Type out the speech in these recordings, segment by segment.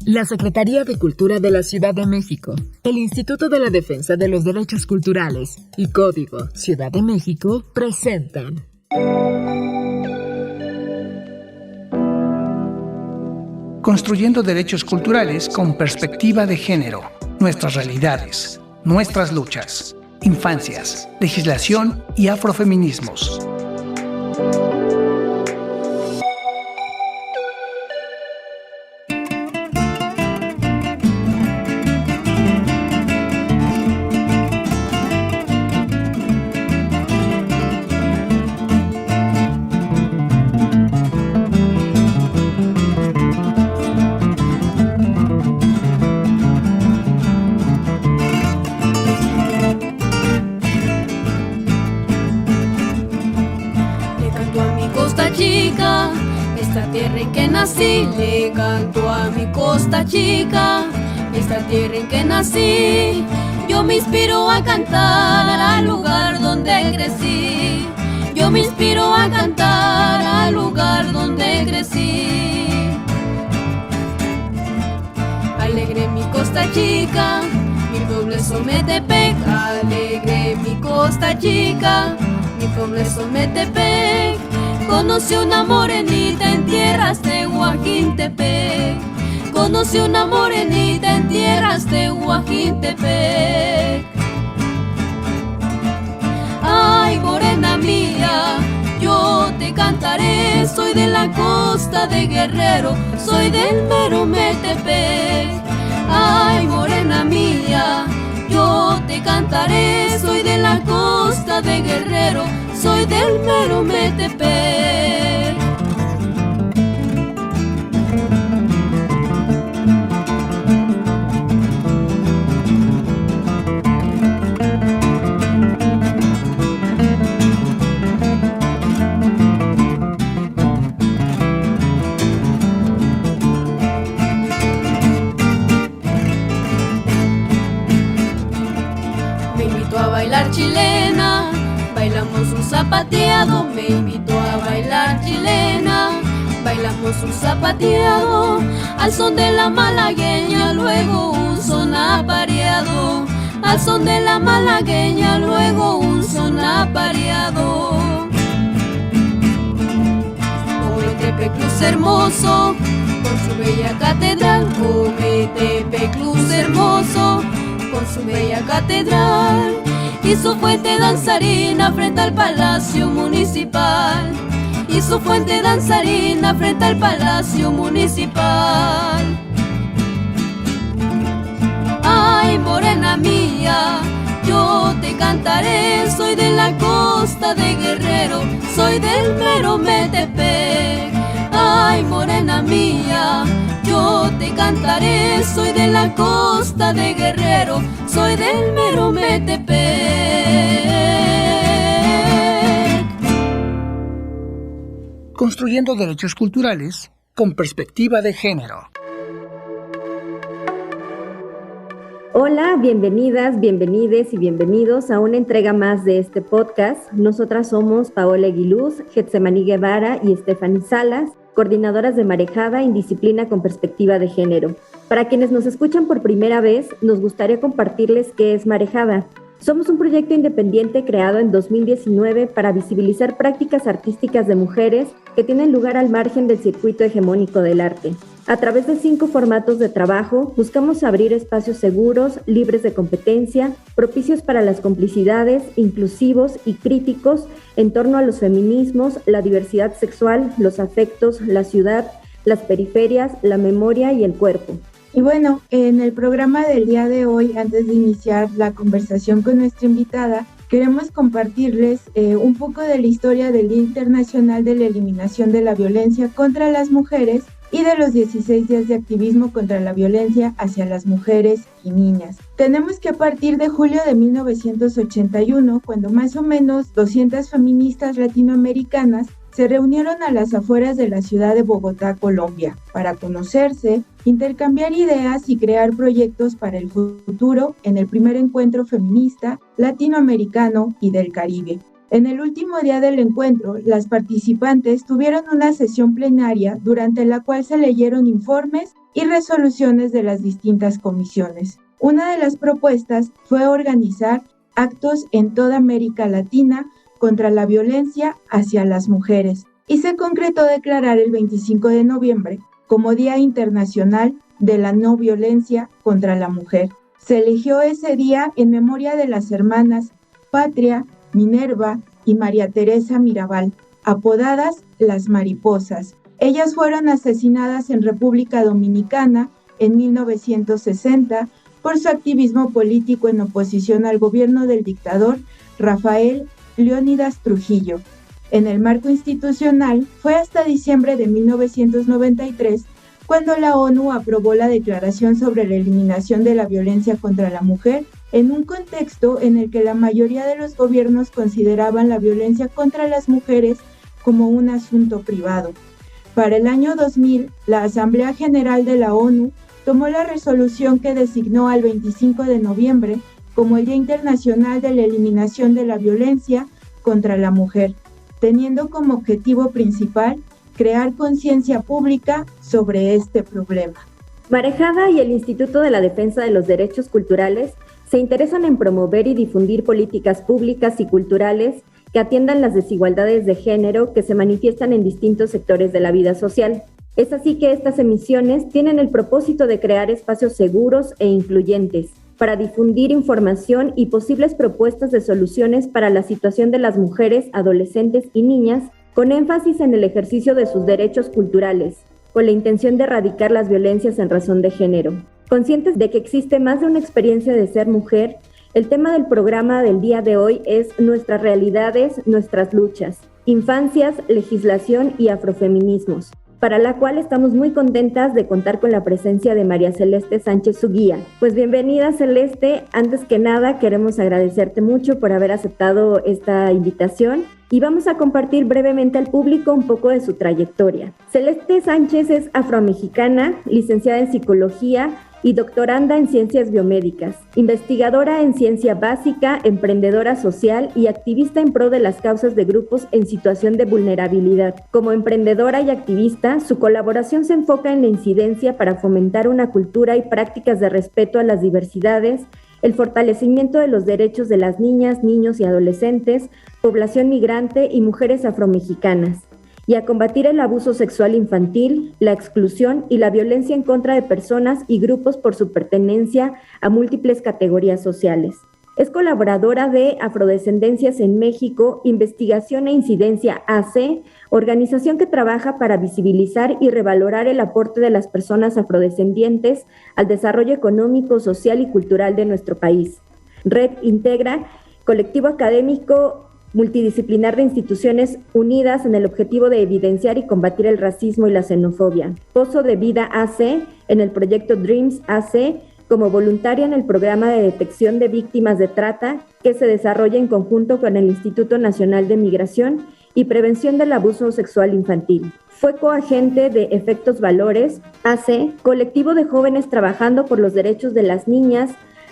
La Secretaría de Cultura de la Ciudad de México, el Instituto de la Defensa de los Derechos Culturales y Código Ciudad de México presentan Construyendo derechos culturales con perspectiva de género, nuestras realidades, nuestras luchas, infancias, legislación y afrofeminismos. Esta tierra en que nací, le canto a mi Costa Chica. Esta tierra en que nací, yo me inspiro a cantar al lugar donde crecí. Yo me inspiro a cantar al lugar donde crecí. Alegre mi Costa Chica, mi pueblo es Ometepec. Alegre mi Costa Chica, mi pueblo es Ometepec. Conocí una morenita en tierras de Huajintepec. Conocí una morenita en tierras de Huajintepec. Ay, morena mía, yo te cantaré. Soy de la costa de Guerrero, soy del mero Metepec. Ay, morena mía, yo te cantaré. Soy de la costa de Guerrero, soy del mero Metepec. Me invitó a bailar chilena, bailamos un zapateado. Me invitó a bailar chilena, bailamos un zapateado. Al son de la malagueña, luego un son apareado. Al son de la malagueña, luego un son apareado. Ometepec luz hermoso, con su bella catedral. Ometepec luz hermoso, con su bella catedral. Y su fuente danzarina frente al Palacio Municipal. Y su fuente danzarina frente al Palacio Municipal. Ay, morena mía, yo te cantaré. Soy de la costa de Guerrero, soy del mero Metepec. Ay, morena mía, yo te cantaré. Soy de la costa de Guerrero, soy del mero Metepec. Construyendo derechos culturales con perspectiva de género. Hola, bienvenidas, bienvenides y bienvenidos a una entrega más de este podcast. Nosotras somos Paola Aguiluz, Getsemaní Guevara y Stephanie Salas, coordinadoras de Marejada en disciplina con perspectiva de género. Para quienes nos escuchan por primera vez, nos gustaría compartirles qué es Marejada. Somos un proyecto independiente creado en 2019 para visibilizar prácticas artísticas de mujeres que tienen lugar al margen del circuito hegemónico del arte. A través de 5 formatos de trabajo, buscamos abrir espacios seguros, libres de competencia, propicios para las complicidades, inclusivos y críticos en torno a los feminismos, la diversidad sexual, los afectos, la ciudad, las periferias, la memoria y el cuerpo. Y bueno, en el programa del día de hoy, antes de iniciar la conversación con nuestra invitada, queremos compartirles un poco de la historia del Día Internacional de la Eliminación de la Violencia contra las Mujeres y de los 16 días de activismo contra la violencia hacia las mujeres y niñas. Tenemos que a partir de julio de 1981, cuando más o menos 200 feministas latinoamericanas se reunieron a las afueras de la ciudad de Bogotá, Colombia, para conocerse, intercambiar ideas y crear proyectos para el futuro en el primer encuentro feminista latinoamericano y del Caribe. En el último día del encuentro, las participantes tuvieron una sesión plenaria durante la cual se leyeron informes y resoluciones de las distintas comisiones. Una de las propuestas fue organizar actos en toda América Latina contra la violencia hacia las mujeres y se concretó declarar el 25 de noviembre como Día Internacional de la No Violencia contra la Mujer. Se eligió ese día en memoria de las hermanas Patria, Minerva y María Teresa Mirabal, apodadas las Mariposas. Ellas fueron asesinadas en República Dominicana en 1960 por su activismo político en oposición al gobierno del dictador Rafael Leónidas Trujillo. En el marco institucional fue hasta diciembre de 1993 cuando la ONU aprobó la Declaración sobre la Eliminación de la Violencia contra la Mujer en un contexto en el que la mayoría de los gobiernos consideraban la violencia contra las mujeres como un asunto privado. Para el año 2000, la Asamblea General de la ONU tomó la resolución que designó al 25 de noviembre como el Día Internacional de la Eliminación de la Violencia contra la Mujer, teniendo como objetivo principal crear conciencia pública sobre este problema. Marejada y el Instituto de la Defensa de los Derechos Culturales se interesan en promover y difundir políticas públicas y culturales que atiendan las desigualdades de género que se manifiestan en distintos sectores de la vida social. Es así que estas emisiones tienen el propósito de crear espacios seguros e incluyentes para difundir información y posibles propuestas de soluciones para la situación de las mujeres, adolescentes y niñas, con énfasis en el ejercicio de sus derechos culturales, con la intención de erradicar las violencias en razón de género. Conscientes de que existe más de una experiencia de ser mujer, el tema del programa del día de hoy es Nuestras realidades, nuestras luchas, infancias, legislación y afrofeminismos, para la cual estamos muy contentas de contar con la presencia de María Celeste Sánchez, su guía. Pues bienvenida, Celeste. Antes que nada, queremos agradecerte mucho por haber aceptado esta invitación y vamos a compartir brevemente al público un poco de su trayectoria. Celeste Sánchez es afromexicana, licenciada en Psicología y doctoranda en Ciencias Biomédicas, investigadora en ciencia básica, emprendedora social y activista en pro de las causas de grupos en situación de vulnerabilidad. Como emprendedora y activista, su colaboración se enfoca en la incidencia para fomentar una cultura y prácticas de respeto a las diversidades, el fortalecimiento de los derechos de las niñas, niños y adolescentes, población migrante y mujeres afromexicanas, y a combatir el abuso sexual infantil, la exclusión y la violencia en contra de personas y grupos por su pertenencia a múltiples categorías sociales. Es colaboradora de Afrodescendencias en México, Investigación e Incidencia AC, organización que trabaja para visibilizar y revalorar el aporte de las personas afrodescendientes al desarrollo económico, social y cultural de nuestro país. Red Integra, colectivo académico multidisciplinar de instituciones unidas en el objetivo de evidenciar y combatir el racismo y la xenofobia. Pozo de Vida AC, en el proyecto Dreams AC, como voluntaria en el programa de detección de víctimas de trata que se desarrolla en conjunto con el Instituto Nacional de Migración y Prevención del Abuso Sexual Infantil. Fue coagente de Efectos Valores AC, colectivo de jóvenes trabajando por los derechos de las niñas,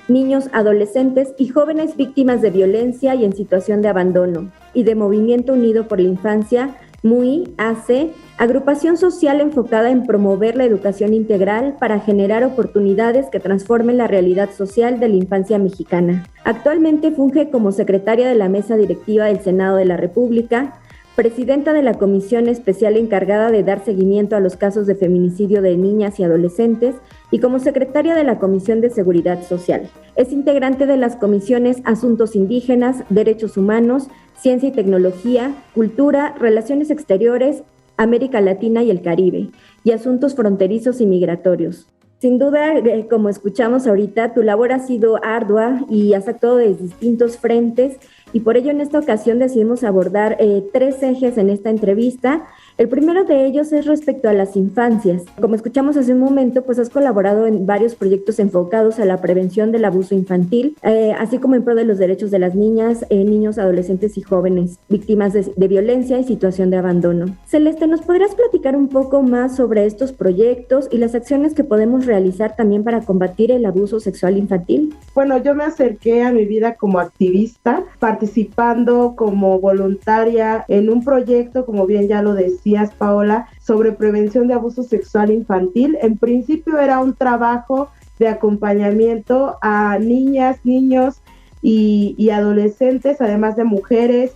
niños, adolescentes y jóvenes víctimas de violencia y en situación de abandono, y de Movimiento Unido por la Infancia, MUI AC, agrupación social enfocada en promover la educación integral para generar oportunidades que transformen la realidad social de la infancia mexicana. Actualmente funge como secretaria de la Mesa Directiva del Senado de la República, presidenta de la Comisión Especial encargada de dar seguimiento a los casos de feminicidio de niñas y adolescentes y como secretaria de la Comisión de Seguridad Social. Es integrante de las comisiones Asuntos Indígenas, Derechos Humanos, Ciencia y Tecnología, Cultura, Relaciones Exteriores, América Latina y el Caribe, y Asuntos Fronterizos y Migratorios. Sin duda, como escuchamos ahorita, tu labor ha sido ardua y has actuado desde distintos frentes, y por ello en esta ocasión decidimos abordar 3 ejes en esta entrevista. El primero de ellos es respecto a las infancias. Como escuchamos hace un momento, pues has colaborado en varios proyectos enfocados a la prevención del abuso infantil, así como en pro de los derechos de las niñas, niños, adolescentes y jóvenes víctimas de violencia y situación de abandono. Celeste, ¿nos podrías platicar un poco más sobre estos proyectos y las acciones que podemos realizar también para combatir el abuso sexual infantil? Bueno, yo me acerqué a mi vida como activista, participando como voluntaria en un proyecto, como bien ya lo decías, Paola, sobre prevención de abuso sexual infantil. En principio era un trabajo de acompañamiento a niñas, niños y adolescentes, además de mujeres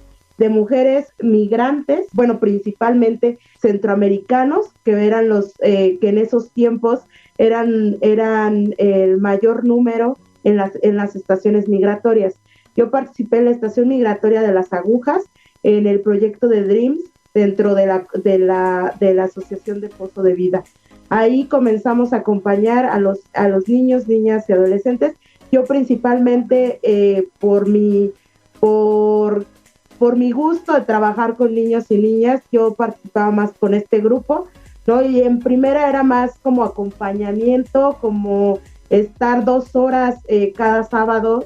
migrantes, bueno, principalmente centroamericanos, que eran los que en esos tiempos eran el mayor número en las estaciones migratorias. Yo participé en la estación migratoria de Las Agujas, en el proyecto de Dreams, dentro de la Asociación de Pozo de Vida. Ahí comenzamos a acompañar a los niños, niñas y adolescentes. Yo principalmente por mi gusto de trabajar con niños y niñas, yo participaba más con este grupo, ¿no? Y en primera era más como acompañamiento, como estar 2 horas cada sábado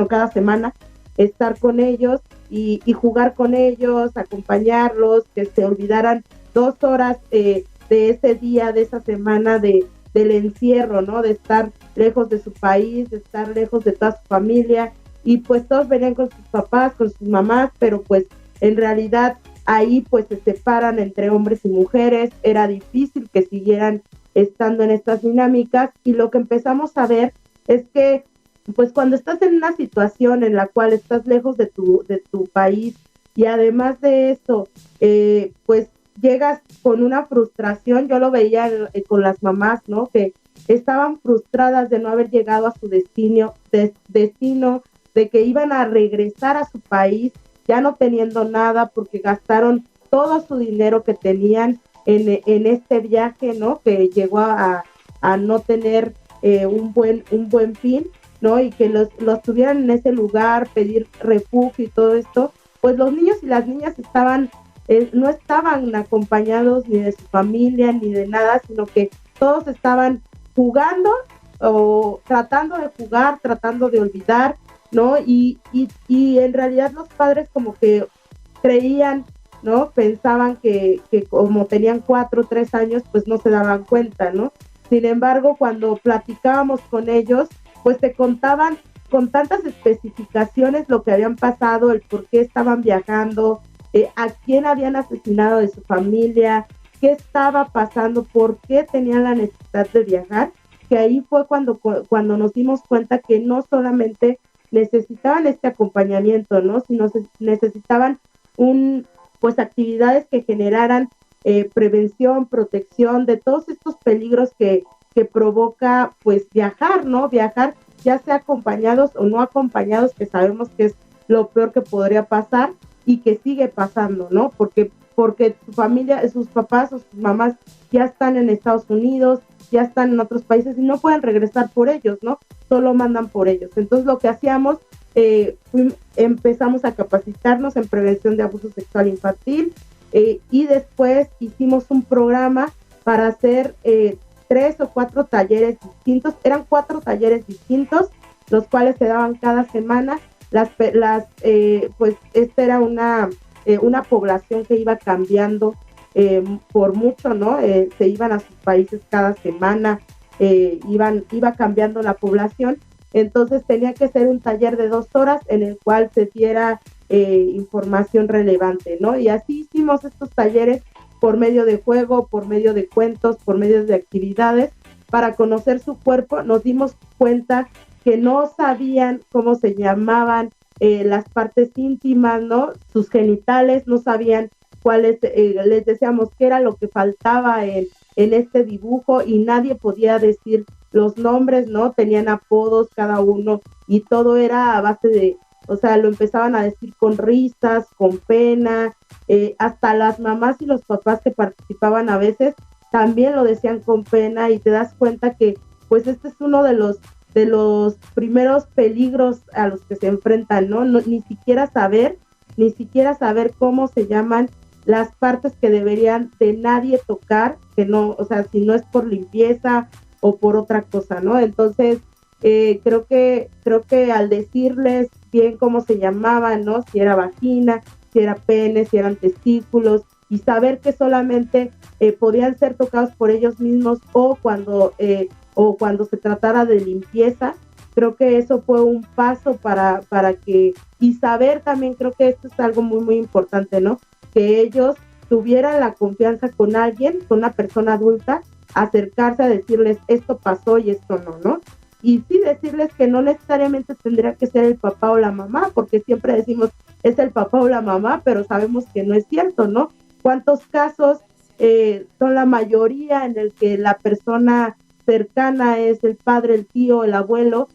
cada semana, estar con ellos y jugar con ellos, acompañarlos, que se olvidaran 2 horas de ese día, de esa semana del encierro, ¿no? De estar lejos de su país, de estar lejos de toda su familia, y pues todos venían con sus papás, con sus mamás, pero pues en realidad ahí pues se separan entre hombres y mujeres, era difícil que siguieran estando en estas dinámicas, y lo que empezamos a ver es que pues cuando estás en una situación en la cual estás lejos de tu país, y además de eso pues llegas con una frustración. Yo lo veía con las mamás, ¿no? Que estaban frustradas de no haber llegado a su destino, de que iban a regresar a su país ya no teniendo nada porque gastaron todo su dinero que tenían en este viaje, ¿no? Que llegó a no tener un buen fin, ¿no? Y que los tuvieran en ese lugar, pedir refugio y todo esto. Pues los niños y las niñas no estaban acompañados ni de su familia ni de nada, sino que todos estaban jugando o tratando de jugar, tratando de olvidar, ¿no? Y en realidad los padres como que creían, ¿no? Pensaban que como tenían 4 o 3 años, pues no se daban cuenta, ¿no? Sin embargo, cuando platicábamos con ellos, pues te contaban con tantas especificaciones lo que habían pasado, el por qué estaban viajando, a quién habían asesinado de su familia, qué estaba pasando, por qué tenían la necesidad de viajar, que ahí fue cuando nos dimos cuenta que no solamente necesitaban este acompañamiento, ¿no? Sino necesitaban pues actividades que generaran prevención, protección de todos estos peligros que provoca pues viajar, ¿no? Viajar ya sea acompañados o no acompañados, que sabemos que es lo peor que podría pasar y que sigue pasando, ¿no? Porque su familia, sus papás o sus mamás ya están en Estados Unidos, ya están en otros países y no pueden regresar por ellos, ¿no? Solo mandan por ellos. Entonces lo que hacíamos, empezamos a capacitarnos en prevención de abuso sexual infantil y después hicimos un programa para hacer 3 o 4 talleres distintos. Eran 4 talleres distintos, los cuales se daban cada semana. Pues esta era una población que iba cambiando por mucho, ¿no? Se iban a sus países cada semana, iba cambiando la población. Entonces tenía que ser un taller de 2 horas en el cual se diera información relevante, ¿no? Y así hicimos estos talleres por medio de juego, por medio de cuentos, por medio de actividades, para conocer su cuerpo. Nos dimos cuenta que no sabían cómo se llamaban las partes íntimas, ¿no? Sus genitales, no sabían cuáles, les decíamos qué era lo que faltaba en este dibujo y nadie podía decir los nombres, ¿no? Tenían apodos cada uno y todo era a base de, o sea, lo empezaban a decir con risas, con pena, hasta las mamás y los papás que participaban a veces también lo decían con pena, y te das cuenta que pues este es uno de los primeros peligros a los que se enfrentan, ¿no? Ni siquiera saber cómo se llaman las partes que deberían de nadie tocar, que no, o sea, si no es por limpieza o por otra cosa, ¿no? Entonces, creo que al decirles bien cómo se llamaban, ¿no? Si era vagina, si era pene, si eran testículos, y saber que solamente podían ser tocados por ellos mismos o cuando se tratara de limpieza, Creo que eso fue un paso para que, y saber también, creo que esto es algo muy, muy importante, ¿no? Que ellos tuvieran la confianza con alguien, con una persona adulta, acercarse a decirles esto pasó y esto no, ¿no? Y sí decirles que no necesariamente tendría que ser el papá o la mamá, porque siempre decimos es el papá o la mamá, pero sabemos que no es cierto, ¿no? ¿Cuántos casos son la mayoría en el que la persona cercana es el padre, el tío, el abuelo,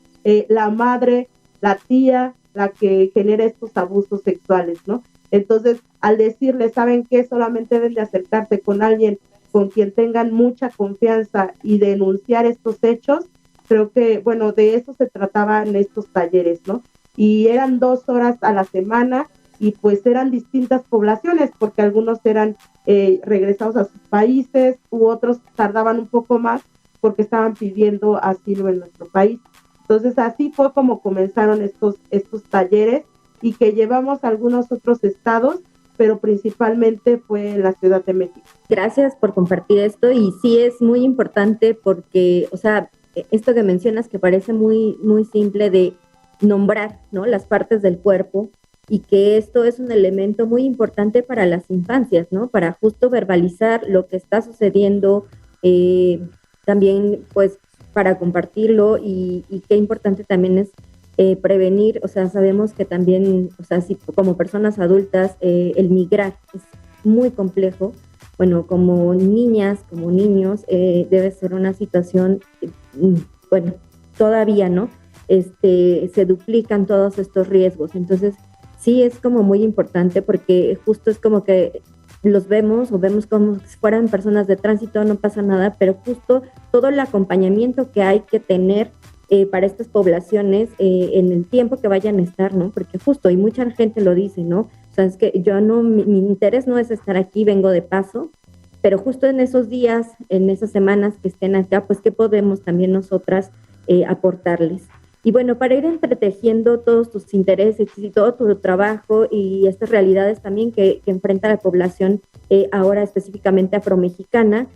la madre, la tía, la que genera estos abusos sexuales, ¿no? Entonces, al decirles, ¿saben qué? Solamente deben de acercarse con alguien con quien tengan mucha confianza y denunciar estos hechos. Creo que, bueno, de eso se trataba en estos talleres, ¿no? Y eran 2 horas a la semana y pues eran distintas poblaciones, porque algunos eran regresados a sus países u otros tardaban un poco más porque estaban pidiendo asilo en nuestro país. Entonces así fue como comenzaron estos talleres y que llevamos a algunos otros estados, pero principalmente fue en la Ciudad de México. Gracias por compartir esto y sí es muy importante porque, o sea, esto que mencionas que parece muy, muy simple de nombrar, ¿no? Las partes del cuerpo y que esto es un elemento muy importante para las infancias, ¿no? Para justo verbalizar lo que está sucediendo, también pues para compartirlo y qué importante también es prevenir, o sea, sabemos que también, o sea, si como personas adultas el migrar es muy complejo, bueno, como niñas, como niños, debe ser una situación, bueno, todavía, ¿no? Se duplican todos estos riesgos, entonces sí es como muy importante porque justo es como que los vemos o vemos como si fueran personas de tránsito, no pasa nada, pero justo todo el acompañamiento que hay que tener para estas poblaciones en el tiempo que vayan a estar, ¿no? Porque justo, y mucha gente lo dice, ¿no? O sea, es que yo no, mi interés no es estar aquí, vengo de paso, pero justo en esos días, en esas semanas que estén acá, pues, ¿qué podemos también nosotras aportarles? Y bueno, para ir entretejiendo todos tus intereses y todo tu trabajo y estas realidades también que enfrenta la población ahora específicamente afromexicana,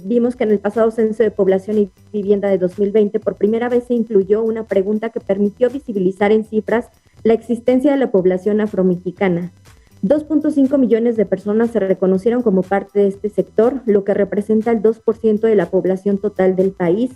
vimos que en el pasado Censo de Población y Vivienda de 2020 por primera vez se incluyó una pregunta que permitió visibilizar en cifras la existencia de la población afromexicana. 2.5 millones de personas se reconocieron como parte de este sector, lo que representa el 2% de la población total del país,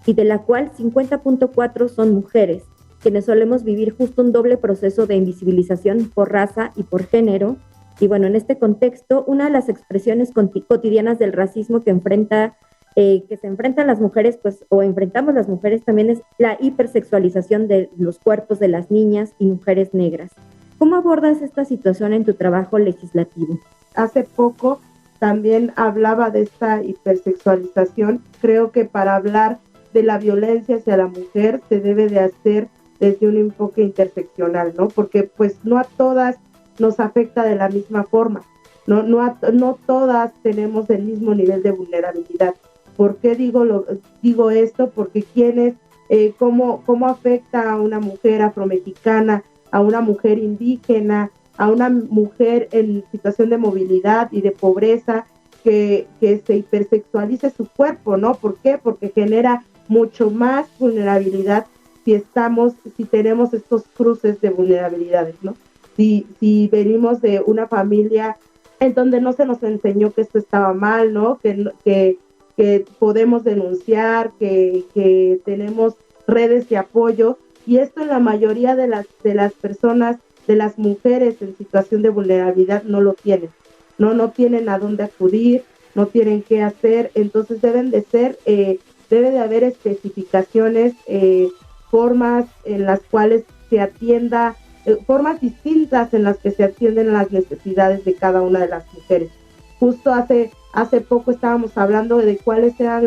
y de la cual 50.4 son mujeres, quienes solemos vivir justo un doble proceso de invisibilización por raza y por género. Y bueno, en este contexto, una de las expresiones cotidianas del racismo que se enfrentan las mujeres, pues, o enfrentamos las mujeres también es la hipersexualización de los cuerpos de las niñas y mujeres negras. ¿Cómo abordas esta situación en tu trabajo legislativo? Hace poco también hablaba de esta hipersexualización. Creo que para hablar de la violencia hacia la mujer se debe de hacer desde un enfoque interseccional, ¿no? Porque pues no a todas nos afecta de la misma forma, no todas tenemos el mismo nivel de vulnerabilidad. ¿Por qué digo esto? Porque cómo afecta a una mujer afromexicana, a una mujer indígena, a una mujer en situación de movilidad y de pobreza, que se hipersexualice su cuerpo, ¿no? ¿Por qué? Porque genera mucho más vulnerabilidad si tenemos estos cruces de vulnerabilidades, ¿no? Si venimos de una familia en donde no se nos enseñó que esto estaba mal, ¿no? Que podemos denunciar, que tenemos redes de apoyo, y esto en la mayoría de las personas, de las mujeres en situación de vulnerabilidad no lo tienen, no tienen a dónde acudir, no tienen qué hacer. Entonces debe de haber especificaciones, formas en las cuales se atienda, formas distintas en las que se atienden las necesidades de cada una de las mujeres. Justo hace poco estábamos hablando de cuáles eran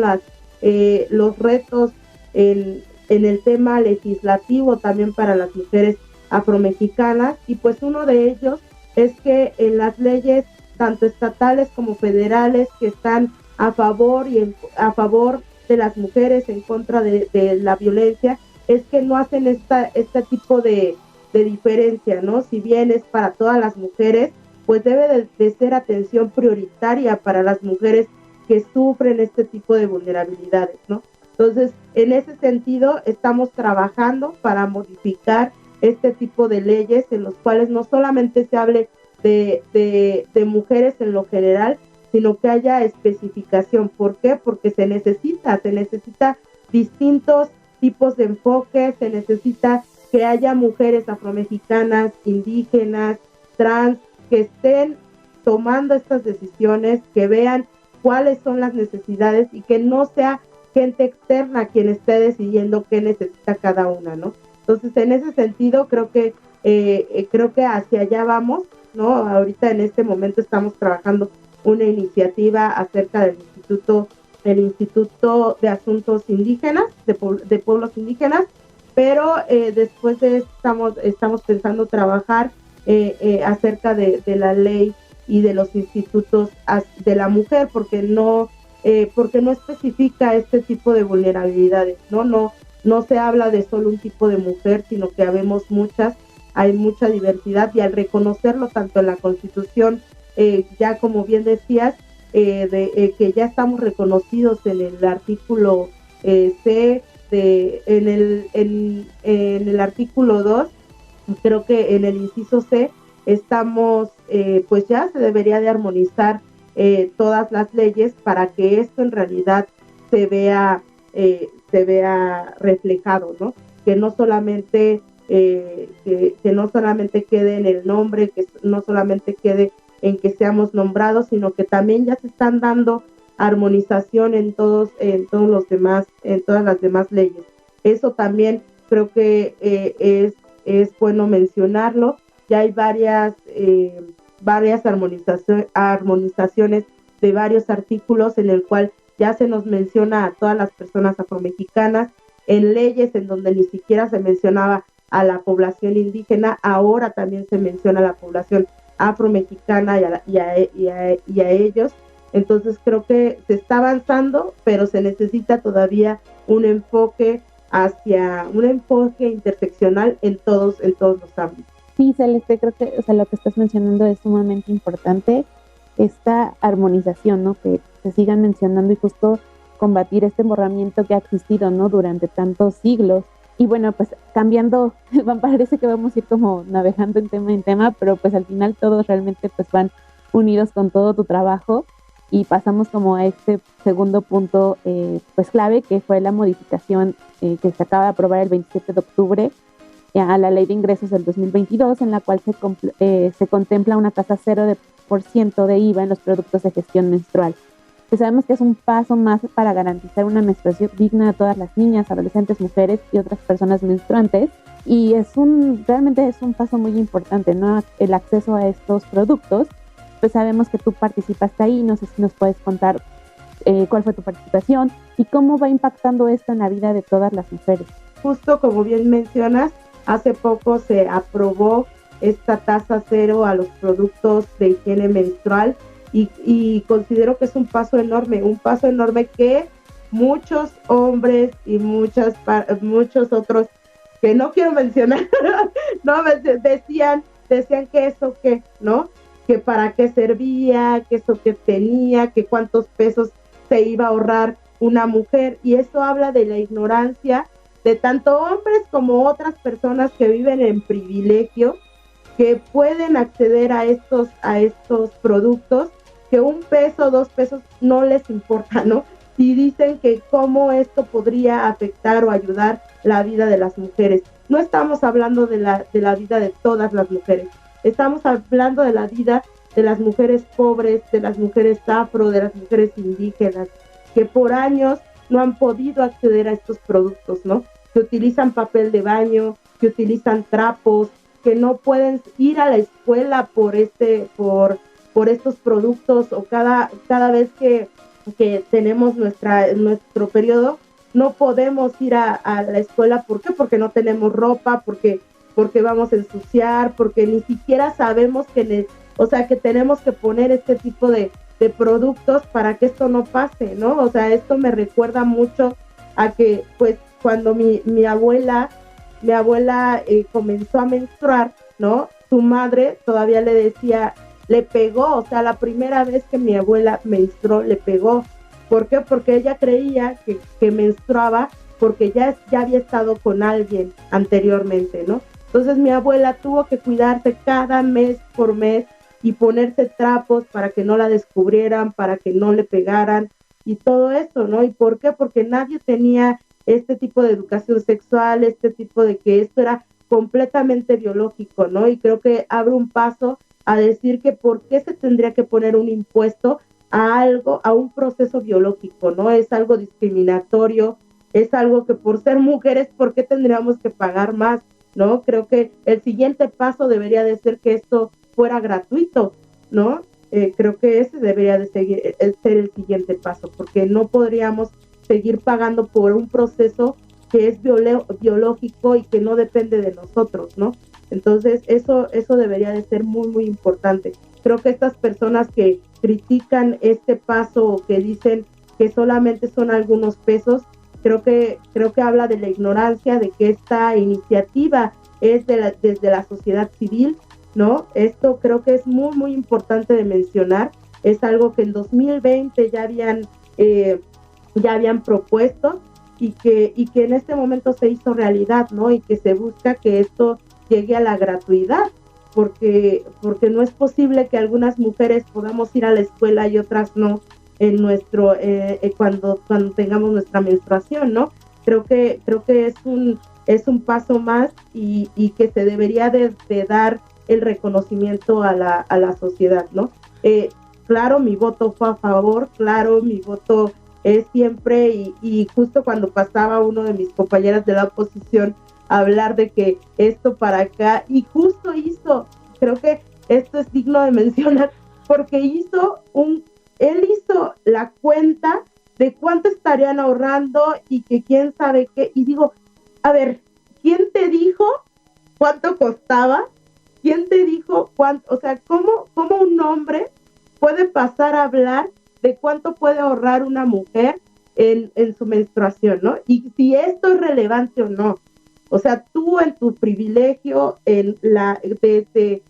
los retos en el tema legislativo también para las mujeres afromexicanas, y pues uno de ellos es que en las leyes tanto estatales como federales que están a favor de las mujeres, en contra de la violencia, es que no hacen este tipo de diferencia, ¿no? Si bien es para todas las mujeres, pues debe de ser atención prioritaria para las mujeres que sufren este tipo de vulnerabilidades, ¿no? Entonces, en ese sentido, estamos trabajando para modificar este tipo de leyes en los cuales no solamente se hable de mujeres en lo general, sino que haya especificación. ¿Por qué? Porque se necesita distintos tipos de enfoque, se necesita que haya mujeres afromexicanas, indígenas, trans, que estén tomando estas decisiones, que vean cuáles son las necesidades y que no sea gente externa quien esté decidiendo qué necesita cada una, ¿no? Entonces, en ese sentido, creo que hacia allá vamos, ¿no? Ahorita en este momento estamos trabajando una iniciativa acerca del Instituto de Asuntos Indígenas, de Pueblos Indígenas, pero después de esto estamos pensando trabajar acerca de la ley y de los institutos de la mujer, porque no especifica este tipo de vulnerabilidades, no se habla de solo un tipo de mujer, sino que habemos muchas, hay mucha diversidad, y al reconocerlo tanto en la Constitución, ya como bien decías, que ya estamos reconocidos en el artículo C, en el artículo 2, creo que en el inciso C estamos, pues ya se debería de armonizar todas las leyes para que esto en realidad se vea reflejado, ¿no? Que no solamente quede en el nombre, que no solamente quede en que seamos nombrados, sino que también ya se están dando armonización en todas las demás leyes. Eso también creo que es bueno mencionarlo. Ya hay varias armonizaciones de varios artículos en el cual ya se nos menciona a todas las personas afromexicanas, en leyes en donde ni siquiera se mencionaba a la población indígena, ahora también se menciona a la población afromexicana y a ellos. Entonces creo que se está avanzando, pero se necesita todavía un enfoque interseccional en todos los ámbitos. Sí, Celeste, creo que lo que estás mencionando es sumamente importante, esta armonización, ¿no? Que se sigan mencionando y justo combatir este borramiento que ha existido, ¿no? Durante tantos siglos. Y bueno, pues cambiando, parece que vamos a ir como navegando en tema, pero pues al final todos realmente pues van unidos con todo tu trabajo, y pasamos como a este segundo punto pues clave, que fue la modificación que se acaba de aprobar el 27 de octubre a la Ley de Ingresos del 2022, en la cual se contempla una tasa 0% de IVA en los productos de gestión menstrual. Pues sabemos que es un paso más para garantizar una menstruación digna a todas las niñas, adolescentes, mujeres y otras personas menstruantes, y realmente es un paso muy importante, ¿no? El acceso a estos productos. Pues sabemos que tú participaste ahí, no sé si nos puedes contar cuál fue tu participación y cómo va impactando esto en la vida de todas las mujeres. Justo como bien mencionas, hace poco se aprobó esta tasa 0 a los productos de higiene menstrual, y considero que es un paso enorme que muchos hombres y muchos otros que no quiero mencionar, no decían que eso qué, ¿no? Que para qué servía, que eso que tenía, que cuántos pesos se iba a ahorrar una mujer, y eso habla de la ignorancia de tanto hombres como otras personas que viven en privilegio, que pueden acceder a estos productos, que $1, $2 no les importa, ¿no? Y dicen que cómo esto podría afectar o ayudar la vida de las mujeres. No estamos hablando de la vida de todas las mujeres, estamos hablando de la vida de las mujeres pobres, de las mujeres afro, de las mujeres indígenas, que por años no han podido acceder a estos productos, ¿no? Que utilizan papel de baño, que utilizan trapos, que no pueden ir a la escuela por estos productos, o cada vez que tenemos nuestro periodo, no podemos ir a la escuela. ¿Por qué? Porque no tenemos ropa, porque vamos a ensuciar, porque ni siquiera sabemos que tenemos que poner este tipo de productos para que esto no pase, ¿no? O sea, esto me recuerda mucho a que, pues, cuando mi abuela comenzó a menstruar, ¿no? Su madre todavía le decía, le pegó, o sea, la primera vez que mi abuela menstruó, le pegó, ¿Por qué? Porque ella creía que menstruaba porque ya había estado con alguien anteriormente, ¿no? Entonces mi abuela tuvo que cuidarse cada mes por mes y ponerse trapos para que no la descubrieran, para que no le pegaran y todo eso, ¿no? ¿Y por qué? Porque nadie tenía este tipo de educación sexual, este tipo de que esto era completamente biológico, ¿no? Y creo que abre un paso a decir que por qué se tendría que poner un impuesto a algo, a un proceso biológico, ¿no? Es algo discriminatorio, es algo que por ser mujeres, ¿por qué tendríamos que pagar más? ¿No? Creo que el siguiente paso debería de ser que esto fuera gratuito, ¿no? Creo que ese debería de ser el siguiente paso, porque no podríamos seguir pagando por un proceso que es biológico y que no depende de nosotros, ¿no? Entonces, eso debería de ser muy, muy importante. Creo que estas personas que critican este paso o que dicen que solamente son algunos pesos, creo que habla de la ignorancia, de que esta iniciativa es desde la sociedad civil, ¿no? Esto creo que es muy, muy importante de mencionar. Es algo que en 2020 ya habían propuesto y que en este momento se hizo realidad, ¿no? Y que se busca que esto llegue a la gratuidad, porque no es posible que algunas mujeres podamos ir a la escuela y otras no en nuestro cuando tengamos nuestra menstruación, ¿no? Creo que es un paso más y que se debería de dar el reconocimiento a la sociedad, ¿no? Claro, mi voto fue a favor, claro, mi voto es siempre, y justo cuando pasaba uno de mis compañeras de la oposición a hablar de que esto para acá, y justo creo que esto es digno de mencionar, porque él hizo la cuenta de cuánto estarían ahorrando y que quién sabe qué, y digo, a ver, ¿quién te dijo cuánto costaba? ¿Quién te dijo cuánto? O sea, ¿cómo un hombre puede pasar a hablar de cuánto puede ahorrar una mujer en su menstruación, ¿no? Y si esto es relevante o no. O sea, tú en tu privilegio, desde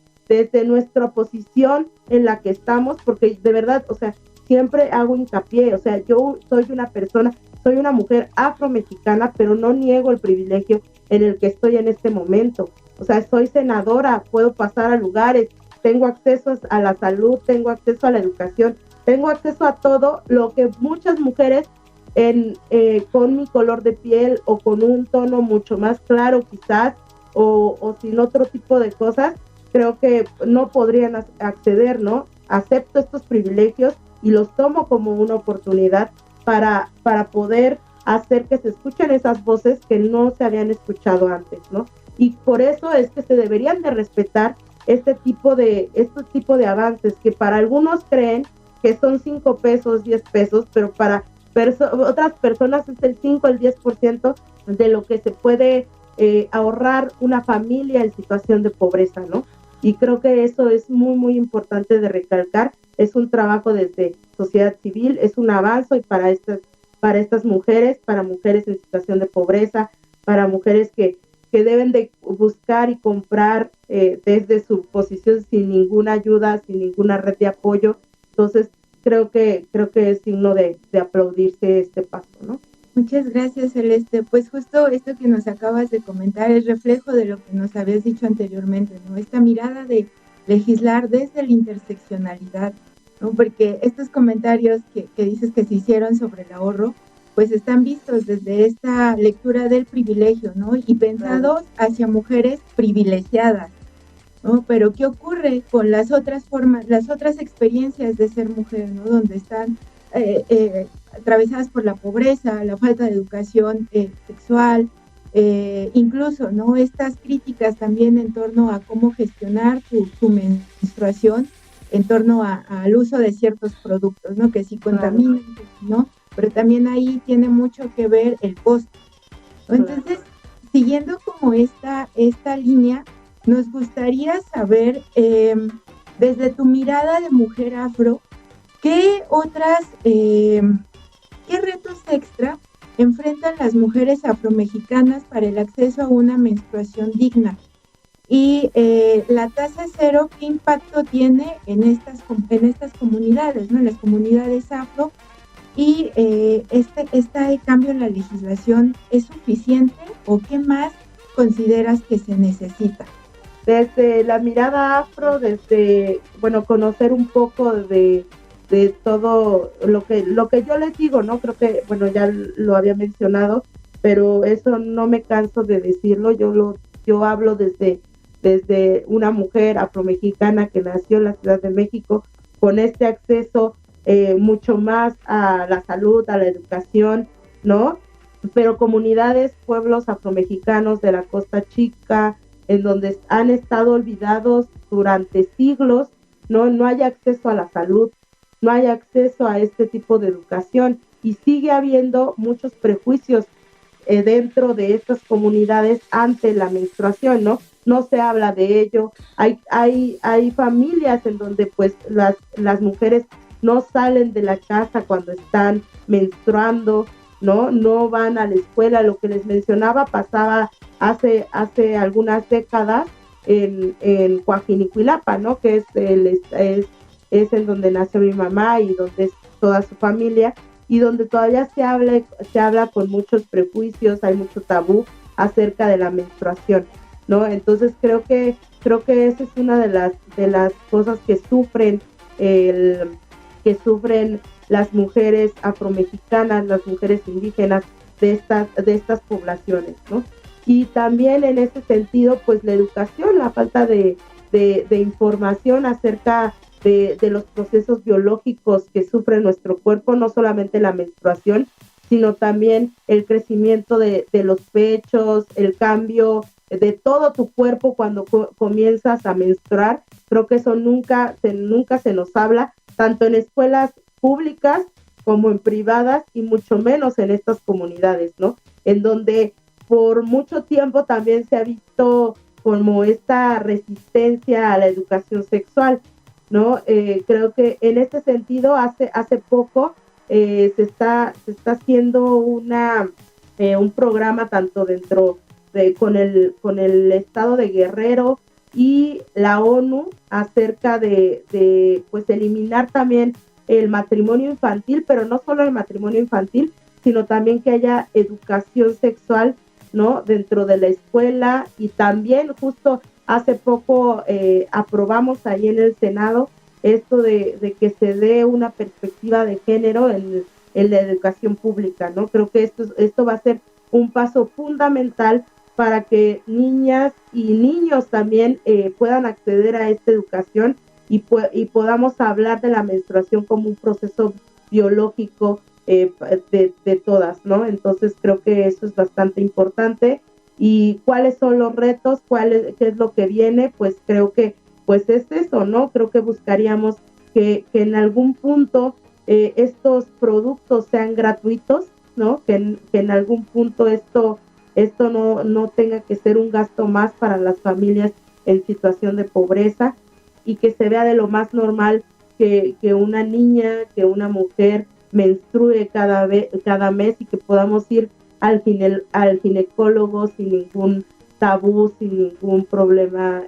nuestra posición en la que estamos, porque de verdad, o sea, siempre hago hincapié, o sea, yo soy una mujer afromexicana, pero no niego el privilegio en el que estoy en este momento. O sea, soy senadora, puedo pasar a lugares, tengo acceso a la salud, tengo acceso a la educación, tengo acceso a todo lo que muchas mujeres con mi color de piel o con un tono mucho más claro quizás, o sin otro tipo de cosas, creo que no podrían acceder, ¿no? Acepto estos privilegios y los tomo como una oportunidad para poder hacer que se escuchen esas voces que no se habían escuchado antes, ¿no? Y por eso es que se deberían de respetar este tipo de avances que para algunos creen que son 5 pesos, 10 pesos, pero para otras personas es el 5, el 10% de lo que se puede ahorrar una familia en situación de pobreza, ¿no? Y creo que eso es muy, muy importante de recalcar. Es un trabajo desde sociedad civil, es un avance y para estas mujeres, para mujeres en situación de pobreza, para mujeres que deben de buscar y comprar desde su posición sin ninguna ayuda, sin ninguna red de apoyo. Entonces, creo que es digno de aplaudirse este paso, ¿no? Muchas gracias, Celeste. Pues justo esto que nos acabas de comentar es reflejo de lo que nos habías dicho anteriormente, ¿no? Esta mirada de legislar desde la interseccionalidad, ¿no? Porque estos comentarios que dices que se hicieron sobre el ahorro, pues están vistos desde esta lectura del privilegio, ¿no? Y pensados hacia mujeres privilegiadas, ¿no? Pero ¿qué ocurre con las otras formas, las otras experiencias de ser mujer, ¿no? Donde están atravesadas por la pobreza, la falta de educación sexual, incluso, ¿no? Estas críticas también en torno a cómo gestionar tu menstruación, en torno al uso de ciertos productos, ¿no? Que sí contaminan, ¿no? Pero también ahí tiene mucho que ver el costo, ¿no? Entonces, siguiendo como esta línea, nos gustaría saber, desde tu mirada de mujer afro, ¿qué retos extra enfrentan las mujeres afromexicanas para el acceso a una menstruación digna? Y la tasa cero, ¿qué impacto tiene en estas comunidades, ¿no? En las comunidades afro, Y este cambio en la legislación es suficiente o qué más consideras que se necesita? Desde la mirada afro, desde, bueno, conocer un poco de todo lo que yo les digo, ¿no? Creo que, bueno, ya lo había mencionado, pero eso no me canso de decirlo, yo hablo desde una mujer afromexicana que nació en la Ciudad de México, con este acceso mucho más a la salud, a la educación, ¿no? Pero comunidades, pueblos afromexicanos de la Costa Chica, en donde han estado olvidados durante siglos, no hay acceso a la salud, no hay acceso a este tipo de educación y sigue habiendo muchos prejuicios dentro de estas comunidades ante la menstruación, ¿no? No se habla de ello. Hay familias en donde pues las mujeres no salen de la casa cuando están menstruando, ¿no? No van a la escuela. Lo que les mencionaba pasaba hace algunas décadas en Coajinicuilapa, ¿no? Que es en donde nació mi mamá y donde es toda su familia y donde todavía se habla con muchos prejuicios, hay mucho tabú acerca de la menstruación, ¿no? Entonces creo que esa es una de las cosas que sufren las mujeres afromexicanas, las mujeres indígenas de estas poblaciones, ¿no? Y también en ese sentido, pues la educación, la falta de información acerca de los procesos biológicos que sufre nuestro cuerpo, no solamente la menstruación, sino también el crecimiento de los pechos, el cambio de todo tu cuerpo cuando comienzas a menstruar. Creo que eso nunca se nos habla, tanto en escuelas públicas como en privadas y mucho menos en estas comunidades, ¿no? En donde por mucho tiempo también se ha visto como esta resistencia a la educación sexual, ¿no? Creo que en este sentido hace poco se está haciendo un programa tanto dentro con el estado de Guerrero y la ONU acerca de pues eliminar también el matrimonio infantil, pero no solo el matrimonio infantil, sino también que haya educación sexual, ¿no? Dentro de la escuela y también justo hace poco aprobamos ahí en el Senado esto de que se dé una perspectiva de género en la educación pública, ¿no? Creo que esto va a ser un paso fundamental para que niñas y niños también puedan acceder a esta educación y podamos hablar de la menstruación como un proceso biológico de todas, ¿no? Entonces creo que eso es bastante importante. ¿Y cuáles son los retos? ¿Qué es lo que viene? Pues creo que pues es eso, ¿no? Creo que buscaríamos que en algún punto estos productos sean gratuitos, ¿no? Que en algún punto esto no tenga que ser un gasto más para las familias en situación de pobreza y que se vea de lo más normal que una niña, que una mujer menstrue cada mes y que podamos ir al ginecólogo sin ningún tabú, sin ningún problema,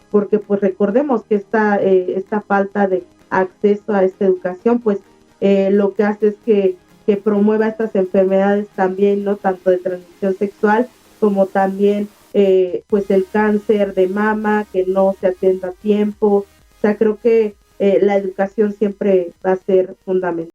porque pues recordemos que esta falta de acceso a esta educación, pues lo que hace es que promueva estas enfermedades también, ¿no? Tanto de transmisión sexual como también pues el cáncer de mama que no se atienda a tiempo. O sea, creo que la educación siempre va a ser fundamental.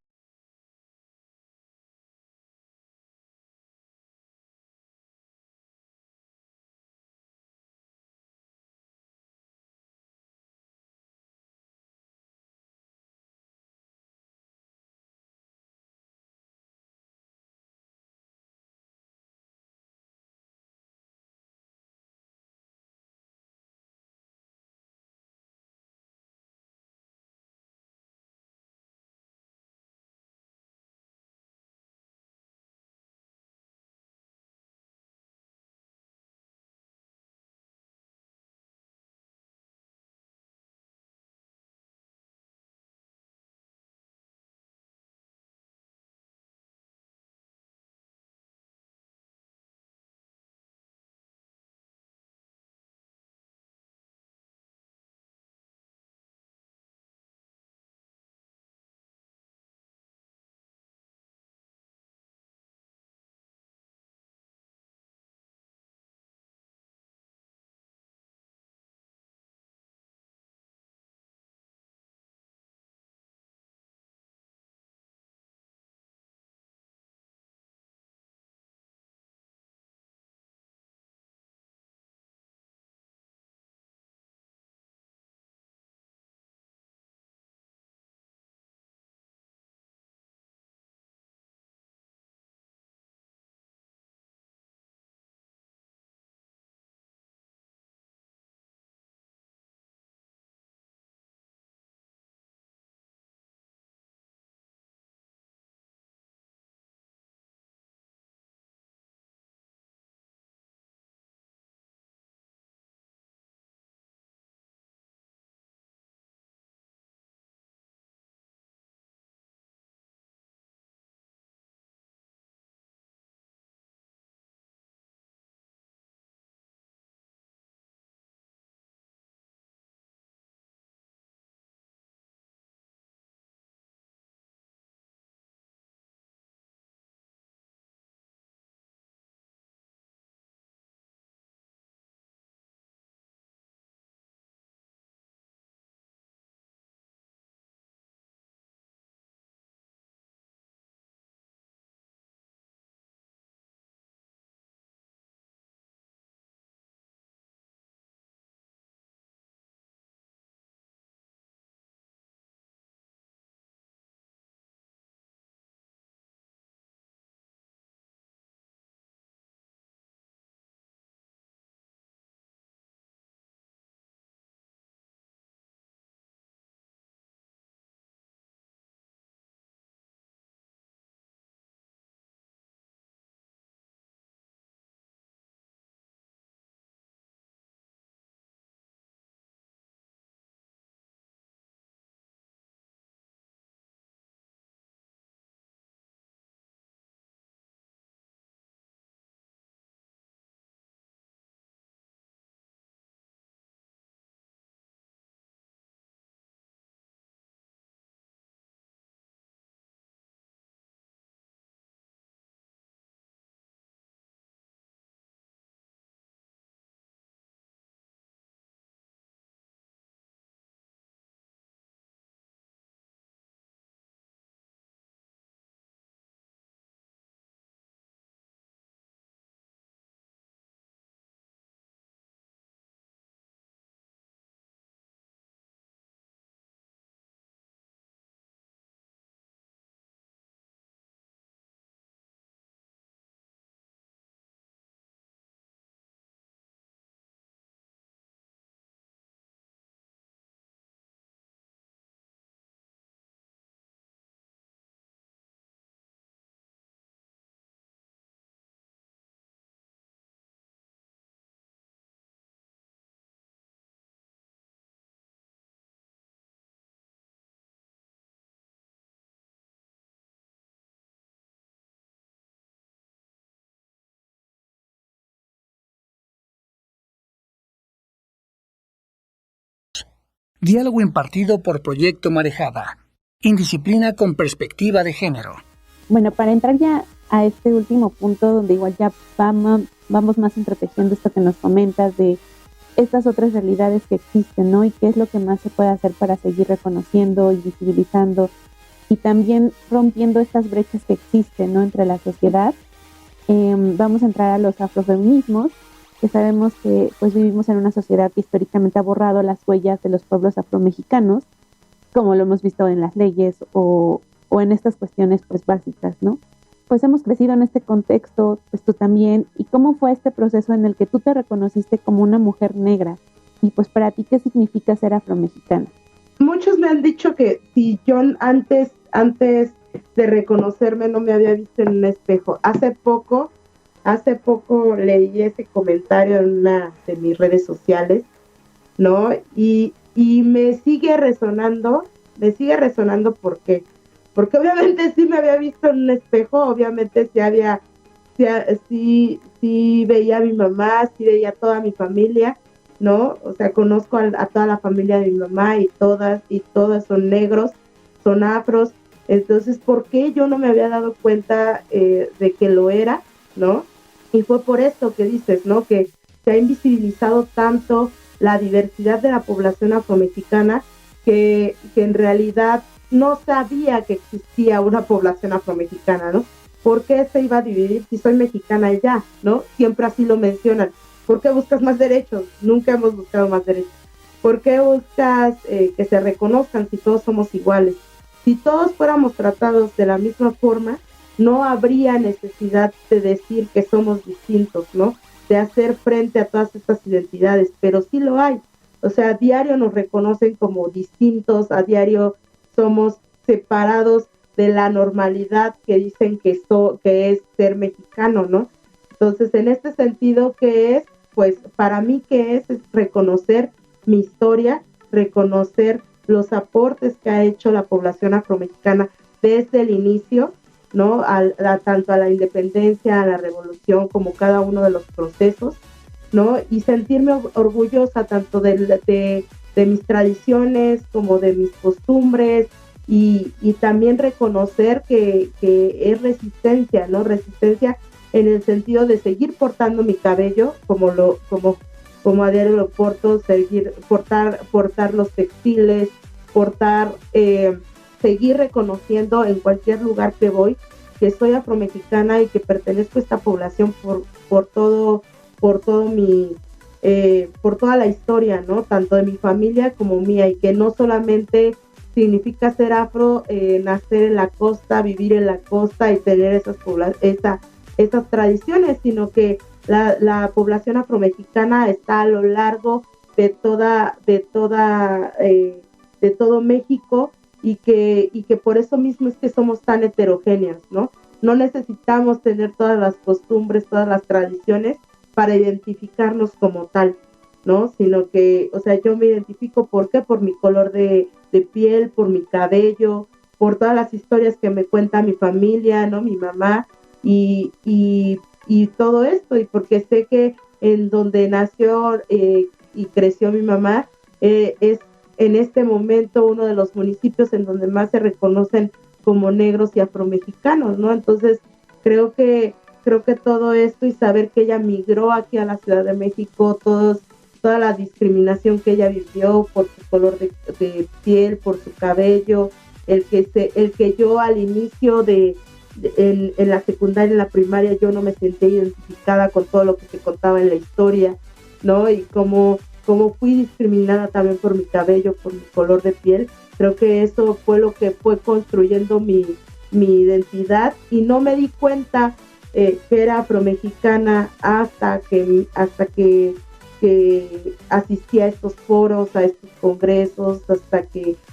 Diálogo impartido por Proyecto Marejada. Indisciplina con perspectiva de género. Bueno, para entrar ya a este último punto, donde igual ya vamos más entretejiendo esto que nos comentas de estas otras realidades que existen, ¿no? Y qué es lo que más se puede hacer para seguir reconociendo y visibilizando y también rompiendo estas brechas que existen, ¿no? Entre la sociedad. Vamos a entrar a los afrofeminismos, que sabemos que pues vivimos en una sociedad que históricamente ha borrado las huellas de los pueblos afromexicanos, como lo hemos visto en las leyes o en estas cuestiones pues básicas, ¿no? Pues hemos crecido en este contexto, pues tú también, y cómo fue este proceso en el que tú te reconociste como una mujer negra, y pues para ti, ¿qué significa ser afromexicana? Muchos me han dicho que si yo antes de reconocerme no me había visto en un espejo. Hace poco leí ese comentario en una de mis redes sociales, ¿no? Y me sigue resonando porque obviamente sí me había visto en un espejo, obviamente sí veía a mi mamá, sí veía a toda mi familia, ¿no? O sea, conozco a toda la familia de mi mamá y todas son negros, son afros. Entonces, ¿por qué yo no me había dado cuenta de que lo era, ¿no? Y fue por esto que dices, ¿no? Que se ha invisibilizado tanto la diversidad de la población afromexicana que en realidad no sabía que existía una población afromexicana, ¿no? ¿Por qué se iba a dividir si soy mexicana y ya, ¿no? Siempre así lo mencionan. ¿Por qué buscas más derechos? Nunca hemos buscado más derechos. ¿Por qué buscas que se reconozcan si todos somos iguales? Si todos fuéramos tratados de la misma forma, no habría necesidad de decir que somos distintos, ¿no? De hacer frente a todas estas identidades, pero sí lo hay. O sea, a diario nos reconocen como distintos, a diario somos separados de la normalidad que dicen que es ser mexicano, ¿no? Entonces, en este sentido, ¿qué es? Pues para mí, ¿qué es? Es reconocer mi historia, reconocer los aportes que ha hecho la población afromexicana desde el inicio, ¿no? Tanto a la independencia, a la revolución, como cada uno de los procesos, ¿no? Y sentirme orgullosa tanto de mis tradiciones como de mis costumbres y también reconocer que es resistencia, ¿no? Resistencia en el sentido de seguir portando mi cabello como a diario lo porto, portar los textiles, seguir reconociendo en cualquier lugar que voy que soy afromexicana y que pertenezco a esta población por toda la historia, ¿no? Tanto de mi familia como mía, y que no solamente significa ser afro, nacer en la costa, vivir en la costa y tener esas tradiciones, sino que la población afromexicana está a lo largo de todo México, y que por eso mismo es que somos tan heterogéneos, ¿no? No necesitamos tener todas las costumbres, todas las tradiciones para identificarnos como tal, ¿no? Sino que, o sea, yo me identifico, ¿por qué? Por mi color de piel, por mi cabello, por todas las historias que me cuenta mi familia, ¿no? Mi mamá, y todo esto, y porque sé que en donde nació y creció mi mamá es en este momento uno de los municipios en donde más se reconocen como negros y afromexicanos, ¿no? Entonces creo que todo esto, y saber que ella migró aquí a la Ciudad de México, toda la discriminación que ella vivió por su color de piel, por su cabello, el que yo al inicio en la secundaria, en la primaria, yo no me sentí identificada con todo lo que se contaba en la historia, ¿no? Y como fui discriminada también por mi cabello, por mi color de piel, creo que eso fue lo que fue construyendo mi identidad, y no me di cuenta que era afromexicana hasta que asistí a estos foros, a estos congresos,